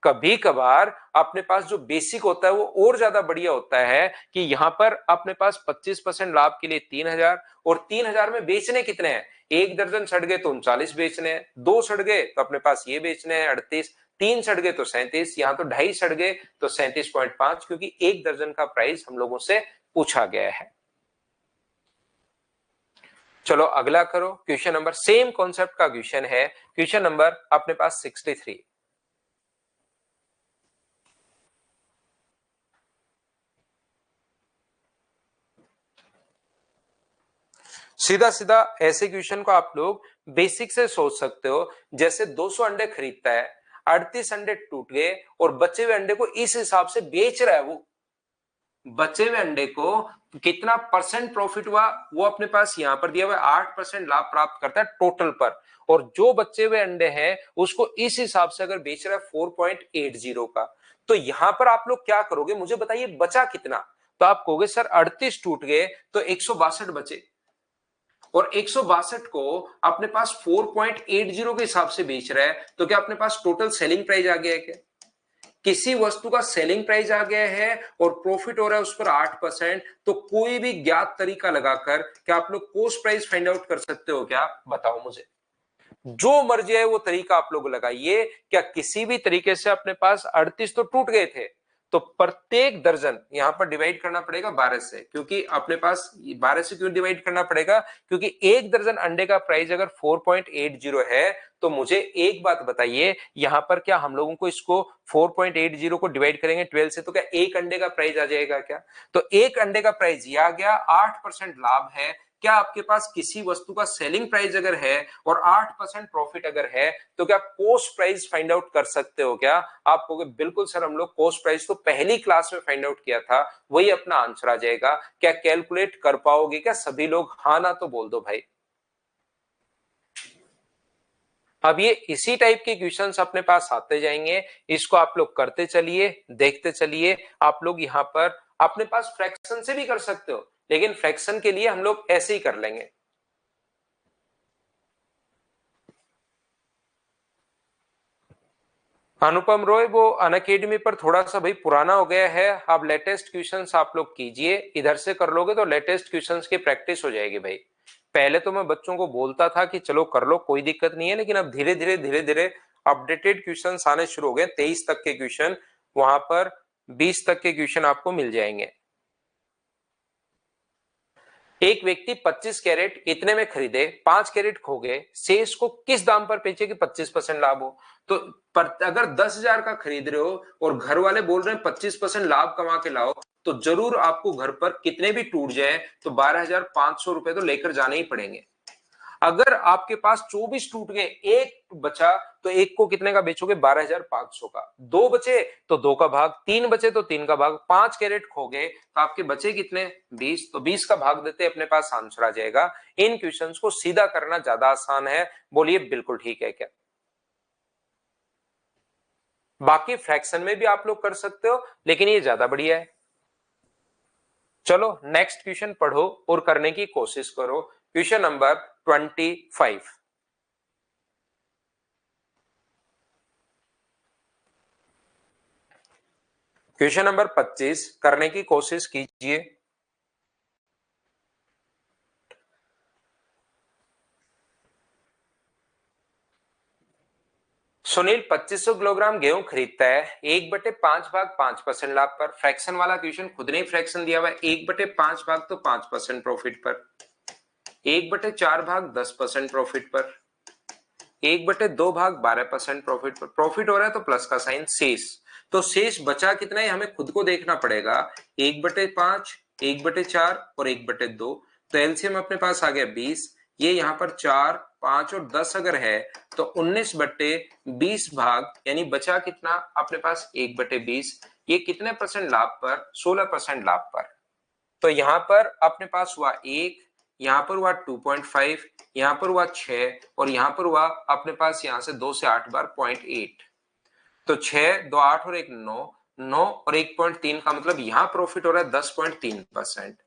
कभी कभार अपने पास जो बेसिक होता है वो और ज्यादा बढ़िया होता है कि यहां पर अपने पास 25% लाभ के लिए 3000, और 3000 में बेचने कितने हैं? एक दर्जन सड़ गए तो 39 बेचने हैं, 2 सड़ गए तो अपने पास ये बेचने हैं 38, 3 सड़ गए तो 37, यहां तो 2.5 सड़ गए तो 37.5, क्योंकि एक दर्जन का प्राइस हम लोगों से पूछा गया है। चलो अगला करो, क्वेश्चन नंबर, सेम कॉन्सेप्ट का क्वेश्चन है, क्वेश्चन नंबर अपने पास 63। सीधा सीधा ऐसे क्वेश्चन को आप लोग बेसिक से सोच सकते हो। जैसे 200 अंडे खरीदता है, 38 अंडे टूट गए और बचे हुए अंडे को इस हिसाब से बेच रहा है। वो बचे हुए अंडे को कितना परसेंट प्रॉफिट हुआ वो अपने पास यहां पर दिया हुआ है, 8% लाभ प्राप्त करता है टोटल पर। और जो बचे हुए अंडे हैं उसको इस हिसाब से अगर बेच रहा है 4.80 का, तो यहां पर आप लोग क्या करोगे मुझे बताइए, बचा कितना? तो आप कहोगे सर 38 टूट गए तो 162 बचे, और 162 को अपने पास 4.80 के हिसाब से बेच रहा है, तो क्या अपने पास टोटल सेलिंग प्राइस आ गया है क्या? किसी वस्तु का सेलिंग प्राइस आ गया है और प्रॉफिट हो रहा है उस पर 8%, तो कोई भी ज्ञात तरीका लगाकर क्या आप लोग कॉस्ट प्राइस फाइंड आउट कर सकते हो क्या? बताओ मुझे। जो मर्जी है वो तरीका आप लोग लगाइए, क्या किसी भी तरीके से अपने पास 38 तो टूट गए थे, तो प्रत्येक दर्जन यहां पर डिवाइड करना पड़ेगा 12 से, क्योंकि अपने पास 12 से क्यों डिवाइड करना पड़ेगा? क्योंकि एक दर्जन अंडे का प्राइस अगर 4.80 है, तो मुझे एक बात बताइए, यहां पर क्या हम लोगों को इसको 4.80 को डिवाइड करेंगे 12 से, तो क्या एक अंडे का प्राइस आ जाएगा क्या? तो एक अंडे का प्राइस ये आ गया, 8% लाभ है। क्या आपके पास किसी वस्तु का सेलिंग प्राइस अगर है और 8% प्रॉफिट अगर है, तो क्या कॉस्ट प्राइस फाइंड आउट कर सकते हो क्या? आप कहोगे बिल्कुल सर, हम लोग कॉस्ट प्राइस तो पहली क्लास में फाइंड आउट किया था, वही अपना आंसर आ जाएगा। क्या कैलकुलेट कर पाओगे क्या सभी लोग? हाँ ना तो बोल दो भाई। अब ये इसी टाइप के क्वेश्चंस अपने पास आते जाएंगे, इसको आप लोग करते चलिए, देखते चलिए। आप लोग यहाँ पर अपने पास फ्रैक्शन से भी कर सकते हो, लेकिन फ्रैक्शन के लिए हम लोग ऐसे ही कर लेंगे। अनुपम रॉय वो अनअकैडमी पर थोड़ा सा भाई पुराना हो गया है, आप लेटेस्ट क्वेश्चंस आप लोग कीजिए, इधर से कर लोगे तो लेटेस्ट क्वेश्चंस की प्रैक्टिस हो जाएगी भाई। पहले तो मैं बच्चों को बोलता था कि चलो कर लो कोई दिक्कत नहीं है, लेकिन अब धीरे धीरे अपडेटेड क्वेश्चंस आने शुरू हो गए। 23 तक के क्वेश्चन, वहां पर 20 तक के क्वेश्चन आपको मिल जाएंगे। एक व्यक्ति 25 कैरेट इतने में खरीदे, 5 कैरेट खो गए, शेष को किस दाम पर बेचे कि 25% लाभ हो? तो अगर 10,000 का खरीद रहे हो और घर वाले बोल रहे हैं 25% लाभ कमा के लाओ, तो जरूर आपको घर पर कितने भी टूट जाए तो 12,500 रुपए तो लेकर जाने ही पड़ेंगे। अगर आपके पास 24 टूट गए, एक बचा, तो एक को कितने का बेचोगे? 12,500 का। दो बचे तो दो का भाग, तीन बचे तो तीन का भाग, 5 कैरेट खो गए तो आपके बचे कितने? 20। तो 20 का भाग देते अपने पास आंसर आ जाएगा। इन क्वेश्चंस को सीधा करना ज्यादा आसान है। बोलिए बिल्कुल ठीक है क्या? बाकी फ्रैक्शन में भी आप लोग कर सकते हो, लेकिन ये ज्यादा बढ़िया है। चलो नेक्स्ट क्वेश्चन पढ़ो और करने की कोशिश करो। Question number 25। क्वेश्चन नंबर 25 करने की कोशिश कीजिए। सुनील 2500 किलोग्राम गेहूं खरीदता है, 1/5 भाग 5% लाभ पर। फ्रैक्शन वाला क्वेश्चन खुद ने फ्रैक्शन दिया हुआ है। 1/5 भाग तो 5% प्रॉफिट पर, 1/4 भाग 10% प्रॉफिट पर, 1/2 भाग 12% प्रॉफिट पर। प्रॉफिट हो रहा है तो प्लस का साइन। शेष, तो शेष बचा कितना है हमें खुद को देखना पड़ेगा। 1/5, 1/4 और 1/2। तो एलसीएम अपने पास आ गया 20। ये यहाँ पर 4, 5 और 10 अगर है तो 19/20 भाग, यानी बचा कितना अपने पास? 1/20। ये कितने परसेंट लाभ पर? 16% लाभ पर। तो यहां पर अपने पास हुआ 1, यहां पर हुआ 2.5, यहां पर हुआ 6 और यहां पर हुआ अपने पास यहां से 2 से 8 बार 0.8। तो 6, 2, 8 और 1 9, 9 और 1.3 का मतलब यहां प्रॉफिट हो रहा है 10.3%।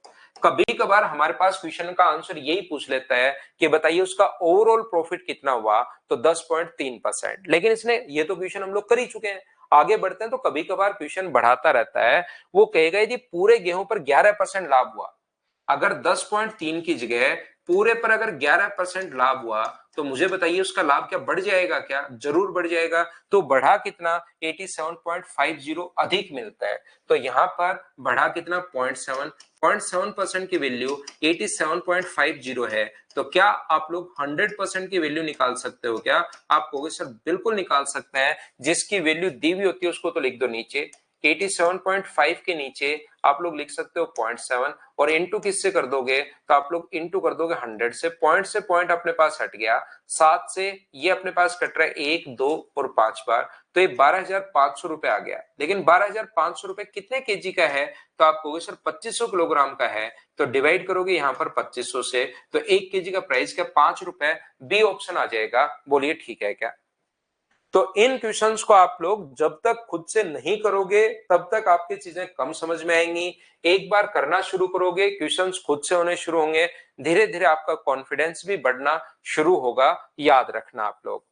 कभी कभार हमारे पास क्वेश्चन का आंसर यही पूछ लेता है कि बताइए उसका ओवरऑल प्रॉफिट कितना हुआ, तो 10.3%। लेकिन इसने ये तो क्वेश्चन हम लोग कर ही चुके हैं। आगे बढ़ते हैं तो कभी कभार क्वेश्चन बढ़ाता रहता है। वो कहेगा यदि पूरे गेहूं पर 11% लाभ हुआ, अगर 10.3 की जगह पूरे पर अगर 11% लाभ हुआ, तो मुझे बताइए उसका लाभ क्या बढ़ जाएगा क्या? जरूर बढ़ जाएगा। तो बढ़ा कितना? 87.50 अधिक मिलता है। तो यहां पर बढ़ा कितना? 0.7% की वैल्यू 87.50 है। तो क्या आप लोग 100% की वैल्यू निकाल सकते हो क्या? आप कहोगे सर बिल्कुल निकाल सकते हैं। जिसकी वैल्यू दी हुई होती है उसको तो लिख दो नीचे। 87.5 के नीचे आप लोग लिख सकते हो 0.7 और इनटू किससे कर दोगे? तो आप लोग इनटू कर दोगे 100 से पॉइंट अपने पास हट गया। 7 से ये अपने पास कट रहा है 1, 2 और 5 बार, तो ये 12,500 रुपए आ गया। लेकिन 12,500 रुपए कितने केजी का है? तो आप कहोगे सर 2500 किलोग्राम का है। तो डिवाइड करोगे यहाँ पर 2500 से, तो 1 केजी का प्राइस क्या? 5 रुपए। बी ऑप्शन आ जाएगा। बोलिए ठीक है क्या? तो इन क्वेश्चंस को आप लोग जब तक खुद से नहीं करोगे तब तक आपकी चीजें कम समझ में आएंगी। एक बार करना शुरू करोगे, क्वेश्चंस खुद से होने शुरू होंगे, धीरे धीरे आपका कॉन्फिडेंस भी बढ़ना शुरू होगा। याद रखना आप लोग।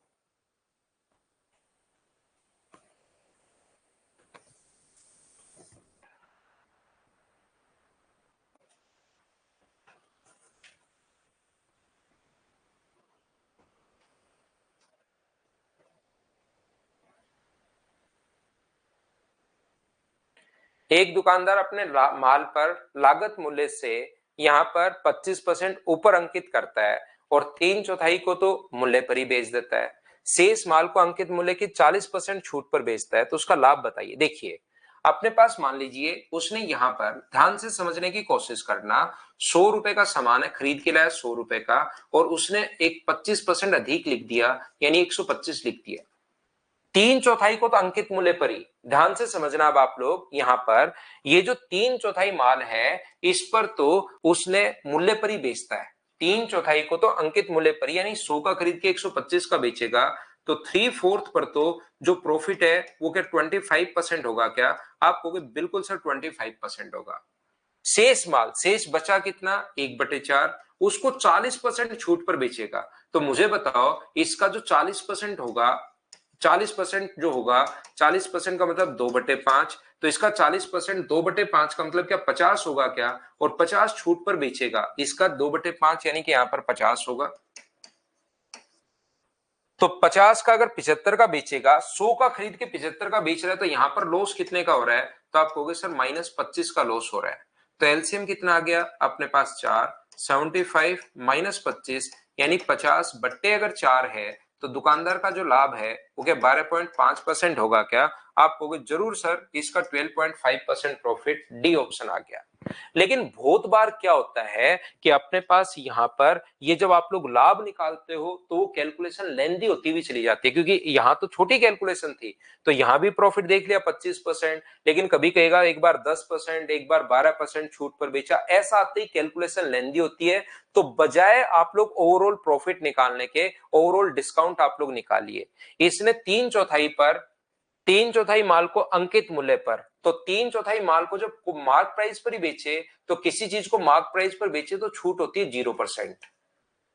एक दुकानदार अपने माल पर लागत मूल्य से यहाँ पर 25% ऊपर अंकित करता है और 3/4 को तो मूल्य पर ही बेच देता है। शेष माल को अंकित मूल्य की 40% छूट पर बेचता है, तो उसका लाभ बताइए। देखिए अपने पास मान लीजिए उसने यहाँ पर ध्यान से समझने की कोशिश करना, 100 रुपए का सामान है, खरीद के लाया 100 रुपए का, और उसने एक 25% अधिक लिख दिया, यानी 125 लिख दिया। 3/4 को तो अंकित मूल्य पर ही, ध्यान से समझना। अब आप लोग यहां पर ये जो 3/4 माल है इस पर तो उसने मूल्य पर ही बेचता है। 3/4 को तो अंकित मूल्य पर ही, यानी 100 का खरीद के 125 का बेचेगा। तो 3/4 पर तो जो प्रॉफिट है वो क्या 25% होगा क्या? आप कहोगे बिल्कुल सर 25% होगा। शेष माल, शेष बचा कितना? 1/4, उसको 40% छूट पर बेचेगा। तो मुझे बताओ इसका जो 40% होगा, 40% जो होगा, 40% का मतलब 2/5, तो इसका 40% 2/5 का मतलब क्या 50 होगा क्या, और 50 छूट पर बेचेगा, इसका 2/5 यानी कि यहाँ पर 50 होगा। तो 50 का अगर 75 का बेचेगा, 100 का खरीद के 75 का बेच रहा है, तो यहां पर लॉस कितने का हो रहा है, तो आप कहोगे सर -25 का लॉस हो रहा है। तो एलसीएम कितना आ गया अपने पास 4, 75 -25 यानी 50 बट्टे अगर 4 है, तो दुकानदार का जो लाभ है वो क्या 12.5% होगा क्या। आप कहोगे जरूर सर, इसका 12.5% प्रॉफिट, डी ऑप्शन आ गया। लेकिन बहुत बार क्या होता है कि अपने पास यहाँ पर ये जब आप लोग लाभ निकालते हो तो वो कैलकुलेशन लेंदी होती हुई चली जाती है, क्योंकि यहाँ तो छोटी कैलकुलेशन थी, तो यहाँ भी प्रॉफिट देख लिया 25%, लेकिन कभी कहेगा एक बार 10%, एक बार 12% छूट पर बेचा, ऐसा आते ही कैलकुलेशन लेंदी होती है। तो बजाय आप लोग ओवरऑल प्रॉफिट निकालने के, ओवरऑल डिस्काउंट आप लोग निकालिए। इसने 3/4 पर, 3/4 माल को अंकित मूल्य पर, तो 3/4 माल को जब मार्क प्राइस पर ही बेचे, तो किसी चीज को मार्क प्राइस पर बेचे तो छूट होती है 0%।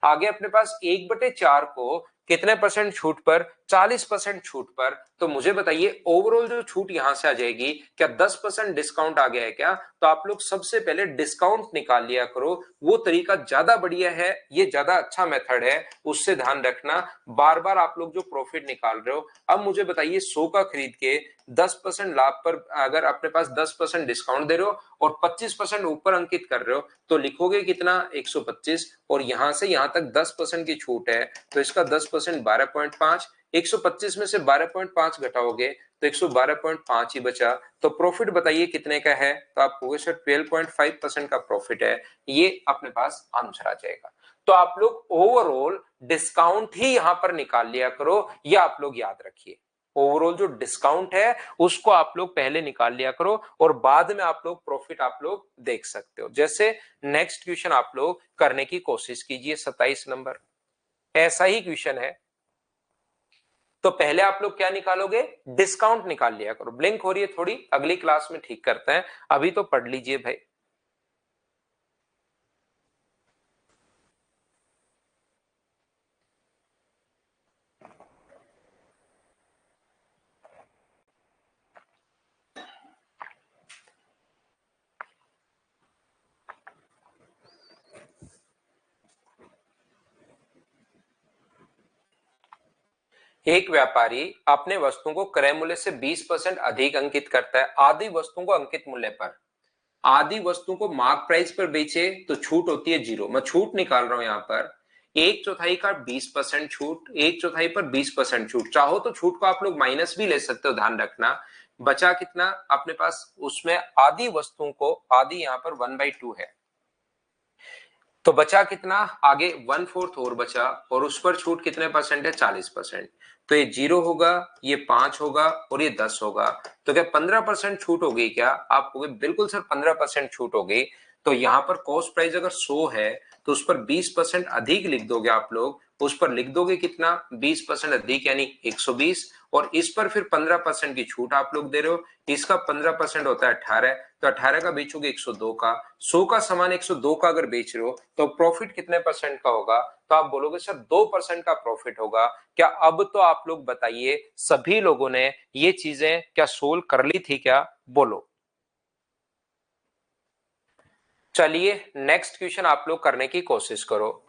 आगे अपने पास 1/4 को कितने परसेंट छूट पर, 40% छूट पर, तो मुझे बताइए ओवरऑल जो छूट यहां से आ जाएगी, क्या 10% डिस्काउंट आ गया है क्या। तो आप लोग सबसे पहले डिस्काउंट निकाल लिया करो, वो तरीका ज्यादा बढ़िया है, ये ज्यादा अच्छा मेथड है, उससे ध्यान रखना। बार बार आप लोग जो प्रॉफिट निकाल रहे हो, अब मुझे बताइए 100 का खरीद के 10% लाभ पर अगर अपने पास 10% डिस्काउंट दे रहे हो और 25% ऊपर अंकित कर रहे हो, तो लिखोगे कितना 125, और यहां से यहां तक 10% की छूट है, तो इसका 10% 12.5, 125 में से 12.5 घटाओगे तो 112.5 ही बचा। तो प्रॉफिट बताइए कितने का है, तो आप कहोगे सर 12.5% का प्रॉफिट है, ये अपने पास आंसर आ जाएगा। तो आप लोग ओवरऑल डिस्काउंट ही यहां पर निकाल लिया करो, ये आप लोग याद रखिए। ओवरऑल जो डिस्काउंट है उसको आप लोग पहले निकाल लिया करो, और बाद में आप लोग प्रॉफिट आप लोग देख सकते हो। जैसे नेक्स्ट क्वेश्चन आप लोग करने की कोशिश कीजिए, 27 नंबर, ऐसा ही क्वेश्चन है। तो पहले आप लोग क्या निकालोगे, डिस्काउंट निकाल लिया करो। ब्लिंक हो रही है थोड़ी, अगली क्लास में ठीक करते हैं, अभी तो पढ़ लीजिए भाई। एक व्यापारी अपने वस्तुओं को क्रय मूल्य से 20% अधिक अंकित करता है आधी वस्तुओं को अंकित मूल्य पर, आधी वस्तु को मार्क प्राइस पर बेचे तो छूट होती है 0। मैं छूट निकाल रहा हूं यहां पर, 1/4 का 20% छूट, 1/4 पर 20% छूट, चाहो तो छूट को आप लोग माइनस भी ले सकते हो, ध्यान रखना। बचा कितना अपने पास, उसमें आधी वस्तुओं को, आधी यहां पर 1/2 है, तो बचा कितना आगे 1/4 और बचा, और उस पर छूट कितने परसेंट है, 40%। तो ये 0 होगा, ये 5 होगा और ये 10 होगा, तो क्या 15% छूट हो गई क्या। आप कहोगे बिल्कुल सर 15% छूट हो गई। तो यहां पर कॉस्ट प्राइस अगर 100 है, तो उस पर 20% अधिक लिख दोगे आप लोग, उस पर लिख दोगे कितना 20% अधिक यानी 120, और इस पर फिर 15% की छूट आप लोग दे रहे हो, इसका 15% होता है 18, तो 18 का बेचोगे 102 का, 100 का सामान 102 का अगर बेच रहे हो तो प्रॉफिट कितने परसेंट का होगा, तो आप बोलोगे सर 2% का प्रॉफिट होगा क्या। अब तो आप लोग बताइए सभी लोगों ने ये चीजें क्या सोल्व कर ली थी क्या, बोलो। चलिए नेक्स्ट क्वेश्चन आप लोग करने की कोशिश करो।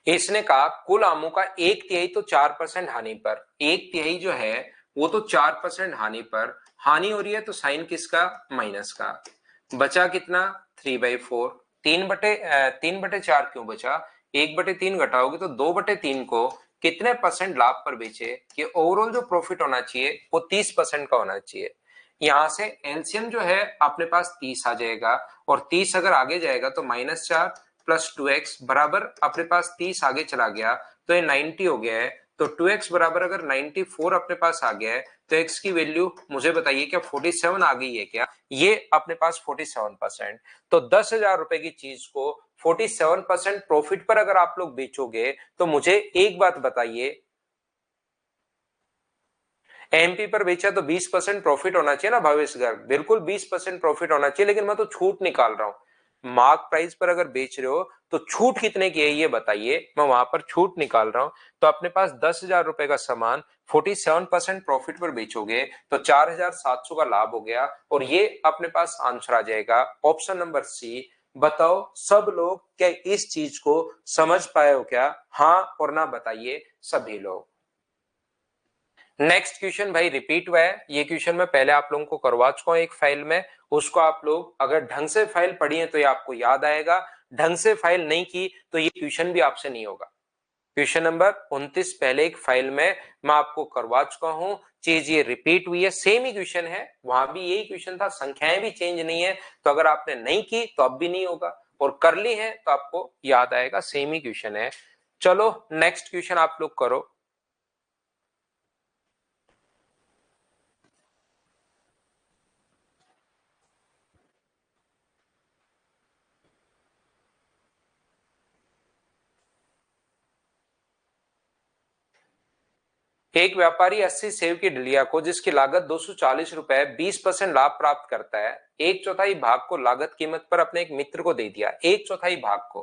इसने कहा कुल आमों का 1/3 तो 4% हानि पर, 1/3 जो है वो तो 4% हानि पर, हानि हो रही है तो साइन किसका, माइनस का। बचा कितना 3/4, 3/4 क्यों बचा, 1/3 घटाओगे तो 2/3 को कितने परसेंट लाभ पर बेचे, कि ओवरऑल जो प्रॉफिट होना चाहिए वो 30% का होना चाहिए। यहां से एलसीएम जो है अपने पास 30 आ जाएगा, और 30 अगर आगे जाएगा तो -4 प्लस 2x बराबर अपने पास 30 आगे चला गया तो ये 90 हो गया है, तो 2x बराबर अगर 94 अपने पास आ गया है, तो x की वैल्यू मुझे बताइए क्या 47 आ गई है क्या? ये अपने पास 47%। तो 10,000 रुपए की चीज को 47% प्रॉफिट पर अगर आप लोग बेचोगे तो मुझे एक बात बताइए, एमपी पर बेचा तो 20% प्रॉफिट होना चाहिए ना भावेश गर्ग, बिल्कुल 20% प्रॉफिट होना चाहिए, लेकिन मैं तो छूट निकाल रहा हूं। मार्क प्राइस पर अगर बेच रहे हो तो छूट कितने की है ये बताइए, मैं वहां पर छूट निकाल रहा हूं। तो अपने पास 10,000 रुपए का सामान 47% प्रॉफिट पर बेचोगे तो 4,700 का लाभ हो गया, और ये अपने पास आंसर आ जाएगा ऑप्शन नंबर सी। बताओ सब लोग क्या इस चीज को समझ पाए हो क्या? हाँ और ना बताइए सभी लोग। नेक्स्ट क्वेश्चन भाई रिपीट हुआ है, ये क्वेश्चन मैं पहले आप लोगों को करवा चुका हूं एक फाइल में, उसको आप लोग अगर ढंग से फाइल पढ़ी है तो ये आपको याद आएगा, ढंग से फाइल नहीं की तो ये क्वेश्चन भी आपसे नहीं होगा। क्वेश्चन नंबर 29 पहले एक फाइल में मैं आपको करवा चुका हूं, चीज ये रिपीट हुई है, सेम ही क्वेश्चन है, वहां भी यही क्वेश्चन था, संख्याएं भी चेंज नहीं है, तो अगर आपने नहीं की तो अब भी नहीं होगा, और कर ली है तो आपको याद आएगा, सेम ही क्वेश्चन है। चलो नेक्स्ट क्वेश्चन आप लोग करो। एक व्यापारी 80 सेव की डलिया को जिसकी लागत 240 रुपए 20% लाभ प्राप्त करता है, एक चौथाई भाग को लागत कीमत पर अपने एक मित्र को दे दिया, एक चौथाई भाग को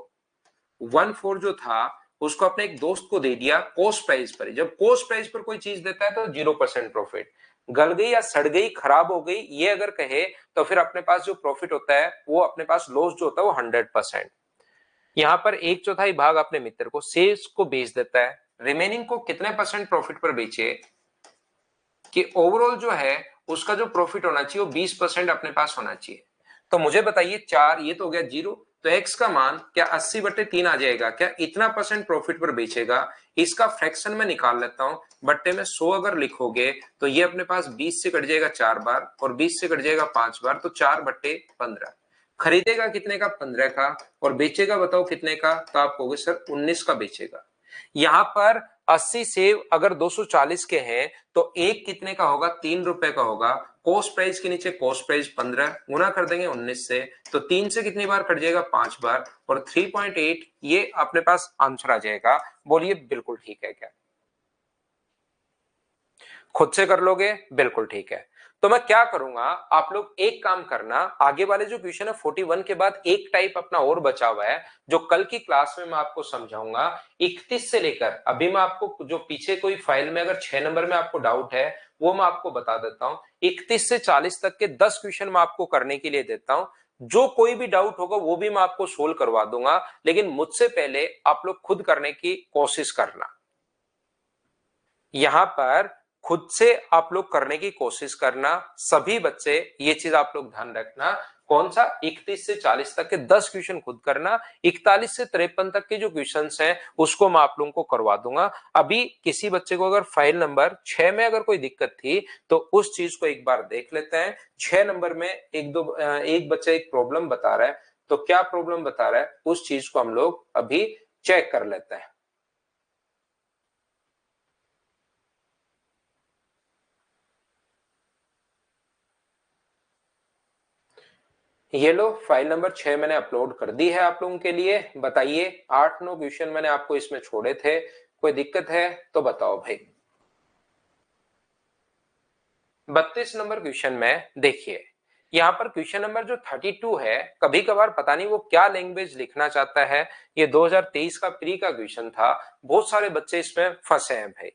1/4 जो था उसको अपने एक दोस्त को दे दिया कॉस्ट प्राइस पर। जब कॉस्ट प्राइस पर कोई चीज देता है तो 0% प्रॉफिट, गल गई या सड़ गई खराब हो गई ये अगर कहे तो फिर अपने पास जो प्रॉफिट होता है वो अपने पास लॉस जो होता है वो 100%। यहाँ पर एक चौथाई भाग अपने मित्र को सेल्स को बेच देता है, रिमेनिंग को कितने परसेंट प्रॉफिट पर बेचे कि ओवरऑल जो है उसका जो प्रॉफिट होना चाहिए वो 20% अपने पास होना चाहिए। तो मुझे बताइए 4 ये तो हो गया 0, तो x का मान क्या 80/3 आ जाएगा क्या? इतना परसेंट प्रॉफिट पर बेचेगा, इसका फ्रैक्शन में निकाल लेता हूं, बट्टे में 100 अगर लिखोगे तो ये अपने पास 20 से कट जाएगा 4 बार और 20 से कट जाएगा 5 बार, तो 4/15। खरीदेगा कितने का? 15 का, और बेचेगा बताओ कितने का? तो आप कहोगे सर 19 का बेचेगा। यहां पर 80 सेव अगर 240 के हैं तो एक कितने का होगा? 3 रुपए का होगा। कॉस्ट प्राइस के नीचे कॉस्ट प्राइस 15 गुना कर देंगे 19 से, तो 3 से कितनी बार कट जाएगा? 5 बार, और 3.8 ये अपने पास आंसर आ जाएगा। बोलिए बिल्कुल ठीक है क्या? खुद से कर लोगे? बिल्कुल ठीक है। तो मैं क्या करूंगा, आप लोग एक काम करना, आगे वाले जो क्वेश्चन है 41 के बाद एक टाइप अपना और बचा हुआ है जो कल की क्लास में मैं आपको समझाऊंगा। 31 से लेकर अभी मैं आपको जो पीछे कोई फाइल में अगर 6 नंबर में आपको डाउट है वो मैं आपको बता देता हूं। 31 से 40 तक के 10 क्वेश्चन मैं आपको करने के लिए देता हूं, जो कोई भी डाउट होगा वो भी मैं आपको सोल्व करवा दूंगा, लेकिन मुझसे पहले आप लोग खुद करने की कोशिश करना। यहां पर खुद से आप लोग करने की कोशिश करना, सभी बच्चे ये चीज आप लोग ध्यान रखना। कौन सा? 31 से 40 तक के 10 क्वेश्चन खुद करना, 41 से 53 तक के जो क्वेश्चंस हैं उसको मैं आप लोगों को करवा दूंगा। अभी किसी बच्चे को अगर फाइल नंबर 6 में अगर कोई दिक्कत थी तो उस चीज को एक बार देख लेते हैं। 6 नंबर में एक बच्चा एक प्रॉब्लम बता रहा है, तो क्या प्रॉब्लम बता रहा है उस चीज को हम लोग अभी चेक कर लेते हैं। ये लो फाइल नंबर 6 मैंने अपलोड कर दी है आप लोगों के लिए। बताइए 8-9 क्वेश्चन मैंने आपको इसमें छोड़े थे, कोई दिक्कत है तो बताओ भाई। 32 नंबर क्वेश्चन में देखिए, यहाँ पर क्वेश्चन नंबर जो 32 है, कभी कभार पता नहीं वो क्या लैंग्वेज लिखना चाहता है। ये 2023 का प्री का क्वेश्चन था, बहुत सारे बच्चे इसमें फंसे हैं भाई।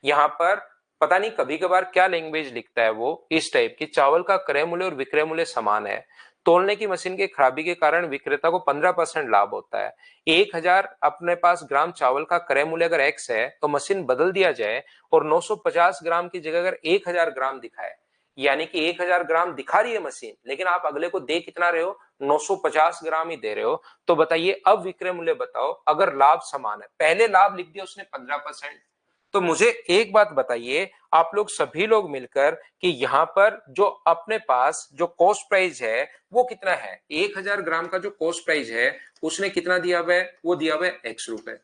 यहाँ पर पता नहीं कभी कभार क्या लैंग्वेज लिखता है वो, इस टाइप की। चावल का क्रय मूल्य और विक्रय मूल्य समान है, तोलने की मशीन की खराबी के कारण विक्रेता को 15% लाभ होता है। 1000 अपने पास ग्राम चावल का क्रय मूल्य अगर एक्स है तो मशीन बदल दिया जाए और 950 ग्राम की जगह अगर 1000 ग्राम दिखाए, यानी कि 1000 ग्राम दिखा रही है मशीन लेकिन आप अगले को दे कितना रहे हो? 950 ग्राम ही दे रहे हो। तो बताइए अब विक्रय मूल्य बताओ अगर लाभ समान है। पहले लाभ लिख दिया उसने 15%। तो मुझे एक बात बताइए, आप लोग सभी लोग मिलकर कि यहां पर जो अपने पास जो कॉस्ट प्राइस है वो कितना है? 1000 ग्राम का जो कॉस्ट प्राइस है उसने कितना दिया हुआ है? वो दिया हुआ है x रुपए।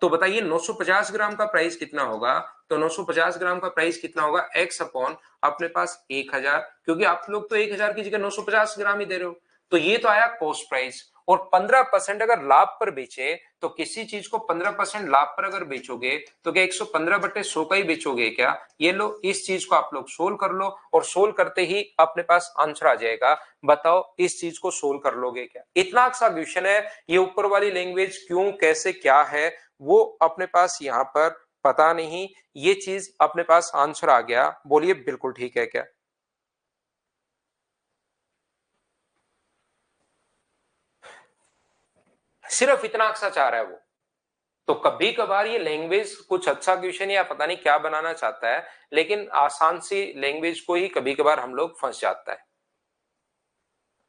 तो बताइए 950 ग्राम का प्राइस कितना होगा? तो 950 ग्राम का प्राइस कितना होगा? x अपॉन अपने पास 1000, क्योंकि आप लोग तो 1000 की जगह 950 ग्राम ही दे रहे हो, तो ये तो आया कॉस्ट प्राइस। और 15% अगर लाभ पर बेचे, तो किसी चीज को 15% लाभ पर अगर बेचोगे तो क्या 115/100 का ही बेचोगे क्या? ये लो, इस चीज को आप लोग सोल्व कर लो, और सोल्व करते ही अपने पास आंसर आ जाएगा। बताओ इस चीज को सोल्व कर लोगे क्या? इतना सा क्वेश्चन है। ये ऊपर वाली लैंग्वेज क्यों, कैसे, क्या है वो अपने पास यहां पर पता नहीं, ये चीज अपने पास आंसर आ गया। बोलिए बिल्कुल ठीक है क्या? सिर्फ इतना अक्सा चाह रहा है वो। तो कभी कभार ये लैंग्वेज कुछ अच्छा क्वेश्चन या पता नहीं क्या बनाना चाहता है, लेकिन आसान सी लैंग्वेज को ही कभी कभार हम लोग फंस जाता है।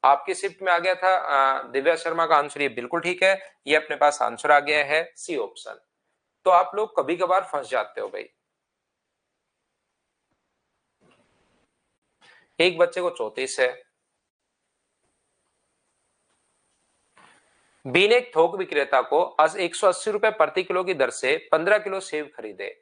आपके शिफ्ट में आ गया था दिव्या शर्मा का आंसर, ये बिल्कुल ठीक है। ये अपने पास आंसर आ गया है सी ऑप्शन। तो आप लोग कभी कभार फंस जाते हो भाई। एक बच्चे को 34 है। बी ने एक थोक विक्रेता को आज 180 रुपए प्रति किलो की दर से 15 किलो सेब खरीदे,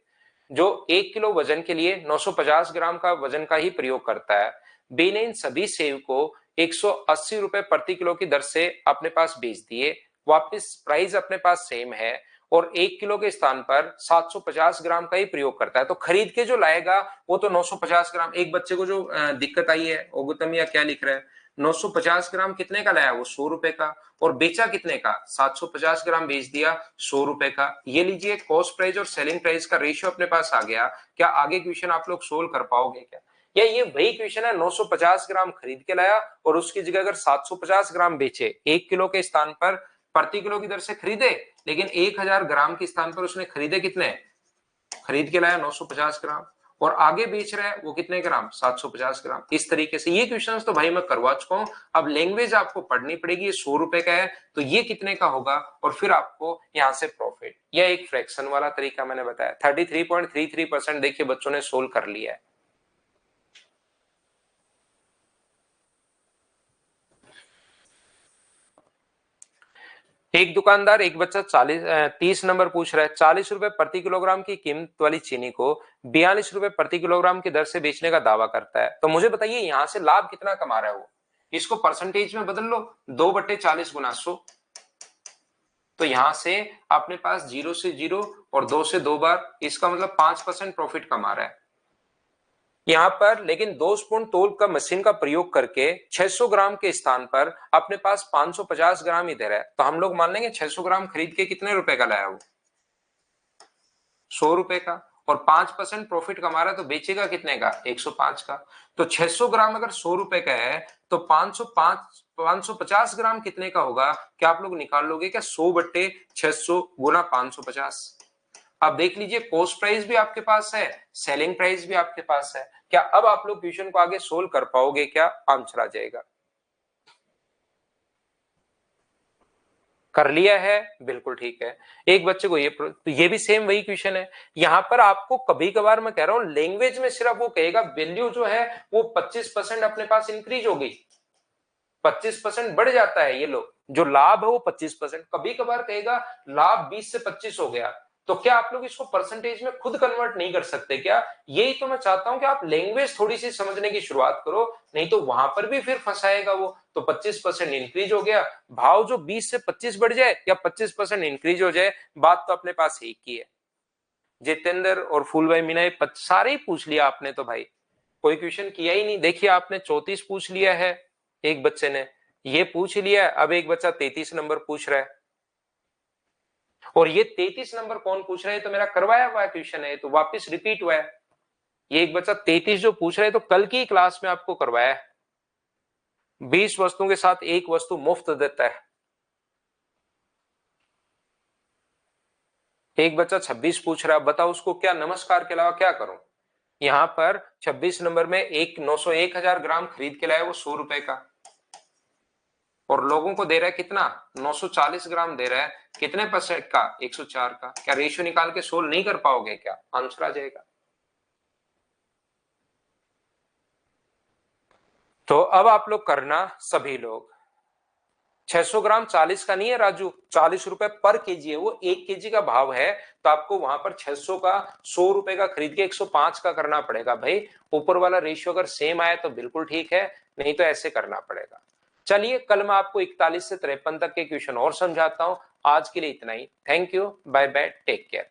जो 1 किलो वजन के लिए 950 ग्राम का वजन का ही प्रयोग करता है। बी ने इन सभी सेब को 180 रुपए प्रति किलो की दर से अपने पास बेच दिए। वापस प्राइस अपने पास सेम है, और 1 किलो के स्थान पर 750 ग्राम का ही प्रयोग करता है। तो खरीद के जो लाएगा वो तो 950 ग्राम। एक बच्चे को जो दिक्कत आई है, गौतम या क्या लिख रहा है, 950 ग्राम कितने का लाया? वो 100 रुपए का। और बेचा कितने का? 750 ग्राम बेच दिया 100 रुपए का। ये लीजिए, कॉस्ट प्राइस और सेलिंग प्राइस का रेशियो अपने पास आ गया। क्या आगे क्वेश्चन आप लोग सोल्व कर पाओगे क्या? या ये वही क्वेश्चन है, 950 ग्राम खरीद के लाया और उसकी जगह अगर 750 ग्राम बेचे, 1 किलो के स्थान पर प्रति किलो की दर से खरीदे, लेकिन 1000 ग्राम के स्थान पर उसने खरीदे कितने? खरीद के लाया 950 ग्राम, और आगे बेच रहा है वो कितने ग्राम? 750 ग्राम। इस तरीके से ये क्वेश्चंस तो भाई मैं करवा चुका हूं। अब लैंग्वेज आपको पढ़नी पड़ेगी। ये 100 रुपए का है, तो ये कितने का होगा, और फिर आपको यहां से प्रॉफिट। यह एक फ्रैक्शन वाला तरीका मैंने बताया। 33.33% देखिए बच्चों ने सोल्व कर लिया है। एक दुकानदार, एक बच्चा 30 नंबर पूछ रहा है, 40 रुपए प्रति किलोग्राम की कीमत वाली चीनी को 42 रुपए प्रति किलोग्राम की दर से बेचने का दावा करता है। तो मुझे बताइए यहां से लाभ कितना कमा रहा है वो? इसको परसेंटेज में बदल लो, 2/40 गुना 100। तो यहां से अपने पास 0 से 0 और 2 से 2 बार, इसका मतलब 5% प्रॉफिट कमा रहा है यहां पर। लेकिन 2 स्पून तोल का मशीन का प्रयोग करके 600 ग्राम के स्थान पर अपने पास 550 ग्राम ही दे रहा है। तो हम लोग मान लेंगे 600 ग्राम खरीद के कितने रुपए का लाया वो? 100 रुपए का। और 5% प्रॉफिट कमा रहा है, तो बेचेगा कितने का? 105 का। तो 600 ग्राम अगर 100 रुपए का है, तो 550 ग्राम कितने का होगा? क्या आप लोग निकाल लोगे क्या? 100/600 गुना 550। अब देख लीजिए, कॉस्ट प्राइस भी आपके पास है, सेलिंग प्राइस भी आपके पास है। क्या अब आप लोग क्वेश्चन को आगे सोल्व कर पाओगे क्या? आंसर आ जाएगा। कर लिया है, बिल्कुल ठीक है। एक बच्चे को तो ये भी सेम वही क्वेश्चन है। यहां पर आपको कभी कभार मैं कह रहा हूं लैंग्वेज में सिर्फ वो कहेगा वैल्यू जो है वो 25% अपने पास इंक्रीज हो गई, 25% बढ़ जाता है। ये लो, जो लाभ है वो 25%, कभी कभार कहेगा लाभ 20 से 25 हो गया। तो क्या आप लोग इसको परसेंटेज में खुद कन्वर्ट नहीं कर सकते क्या? यही तो मैं चाहता हूं कि आप लैंग्वेज थोड़ी सी समझने की शुरुआत करो, नहीं तो वहां पर भी फिर फंसाएगा वो। तो 25% इंक्रीज हो गया, भाव जो 20 से 25 बढ़ जाए या 25% इंक्रीज हो जाए, बात तो अपने पास एक ही है। जितेंद्र और फूल भाई मीना सारे ही पूछ लिया आपने तो भाई, कोई क्वेश्चन किया ही नहीं। देखिए आपने 34 पूछ लिया है, एक बच्चे ने ये पूछ लिया, अब एक बच्चा 33 नंबर पूछ रहा है। और ये 33 नंबर कौन पूछ रहा है? तो मेरा करवाया हुआ क्वेश्चन है, तो वापस रिपीट हुआ है। ये एक बच्चा 33 जो पूछ रहा है, तो कल की क्लास में आपको करवाया है। 20 वस्तुओं के साथ एक वस्तु मुफ्त देता है। एक बच्चा 26 पूछ रहा है, बताओ उसको क्या नमस्कार के अलावा क्या करूं? यहां पर 26 नंबर में एक 901,000 ग्राम खरीद के लाया, वो 100 रुपए का, और लोगों को दे रहा है कितना? 940 ग्राम दे रहा है। कितने परसेंट का? 104 का। क्या रेशियो निकाल के सोल्व नहीं कर पाओगे क्या? आंसर आ जाएगा। तो अब आप लोग करना, सभी लोग 600 ग्राम 40 का नहीं है राजू, 40 रुपए पर केजी है, वो 1 केजी का भाव है। तो आपको वहां पर 600 का 100 रुपए का खरीद के 105 का करना पड़ेगा भाई। ऊपर वाला रेशियो अगर सेम आए तो बिल्कुल ठीक है, नहीं तो ऐसे करना पड़ेगा। चलिए कल मैं आपको 41 से 53 तक के क्वेश्चन और समझाता हूं। आज के लिए इतना ही। Thank you, bye bye, take care.